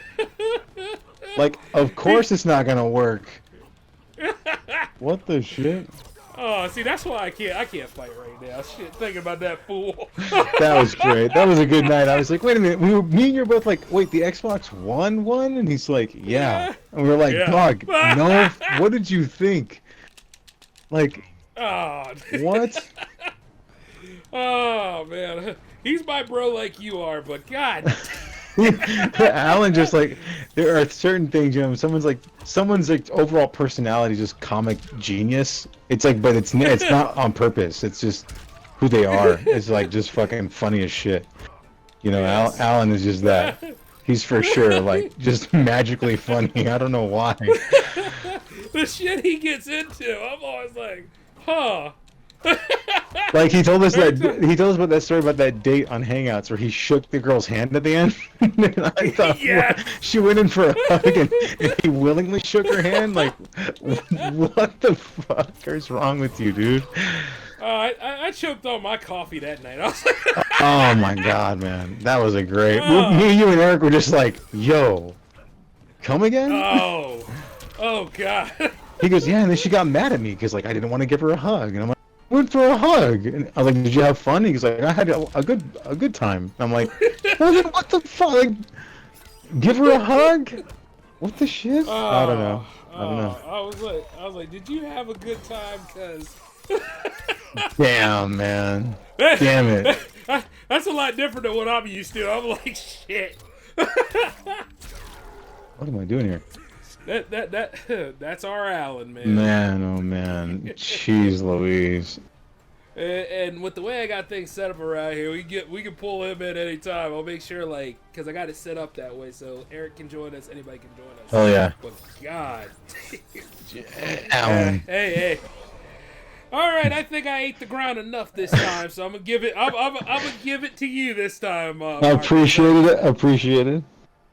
Like, of course it's not gonna work. What the shit? Oh, see, that's why I can't fight right now. Shit, thinking about that fool. That was great. That was a good night. I was like, wait a minute. Me and you were both like, wait, the Xbox One won? And he's like, yeah. And we were like, dog, no. What did you think? Like, what? Oh man, he's my bro like you are, but God. Alan just like, there are certain things, you know, someone's like overall personality just comic genius. It's like, but it's not on purpose. It's just who they are. It's like just fucking funny as shit. You know, Alan is just that. He's for sure like just magically funny. I don't know why. The shit he gets into, I'm always like, huh. Like he told us about that story about that date on Hangouts where he shook the girl's hand at the end. And I thought, she went in for a hug and he willingly shook her hand. Like, what the fuck is wrong with you, dude? I choked on my coffee that night. I was like, oh my god, man, that was a great. Me, you, and Eric were just like, "Yo, come again?" Oh god. He goes, "Yeah," and then she got mad at me because like I didn't want to give her a hug, and I'm like, went for a hug, and I was like, "Did you have fun?" He's like, "I had a good time." I'm like, "What the fuck? Like, give her a hug? What the shit?" I don't know. I was like, "Did you have a good time?" Cause damn, man, damn it. That's a lot different than what I'm used to. I'm like, shit. What am I doing here? That's our Alan, man. Man, oh man, jeez Louise. And with the way I got things set up around here, we can pull him in any time. I'll make sure, like, because I got it set up that way, so Eric can join us, anybody can join us. Oh yeah. But God, Alan. hey. All right, I think I ate the ground enough this time, so I'm gonna give it. I'm gonna give it to you this time. Appreciate it.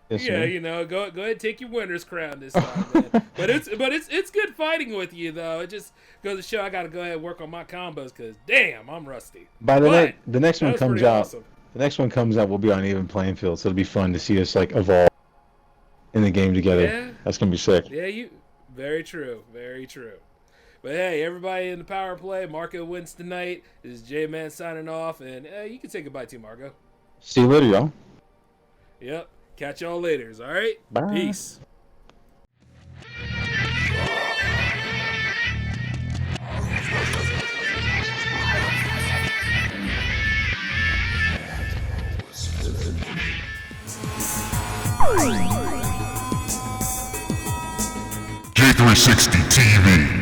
Yes, yeah, sir. you know, go ahead and take your winner's crown this time, man. But it's good fighting with you though. It just goes to show I gotta go ahead and work on my combos because damn, I'm rusty. By the next one comes out. Awesome. The next one comes out. We'll be on even playing field, so it'll be fun to see us like evolve in the game together. Yeah. That's gonna be sick. Yeah, very true, very true. But hey, everybody in the power play, Marco wins tonight. This is J-Man signing off, and you can say goodbye to Marco. See you later, y'all. Yep. Catch y'all later, all right? Bye. Peace. J360 TV.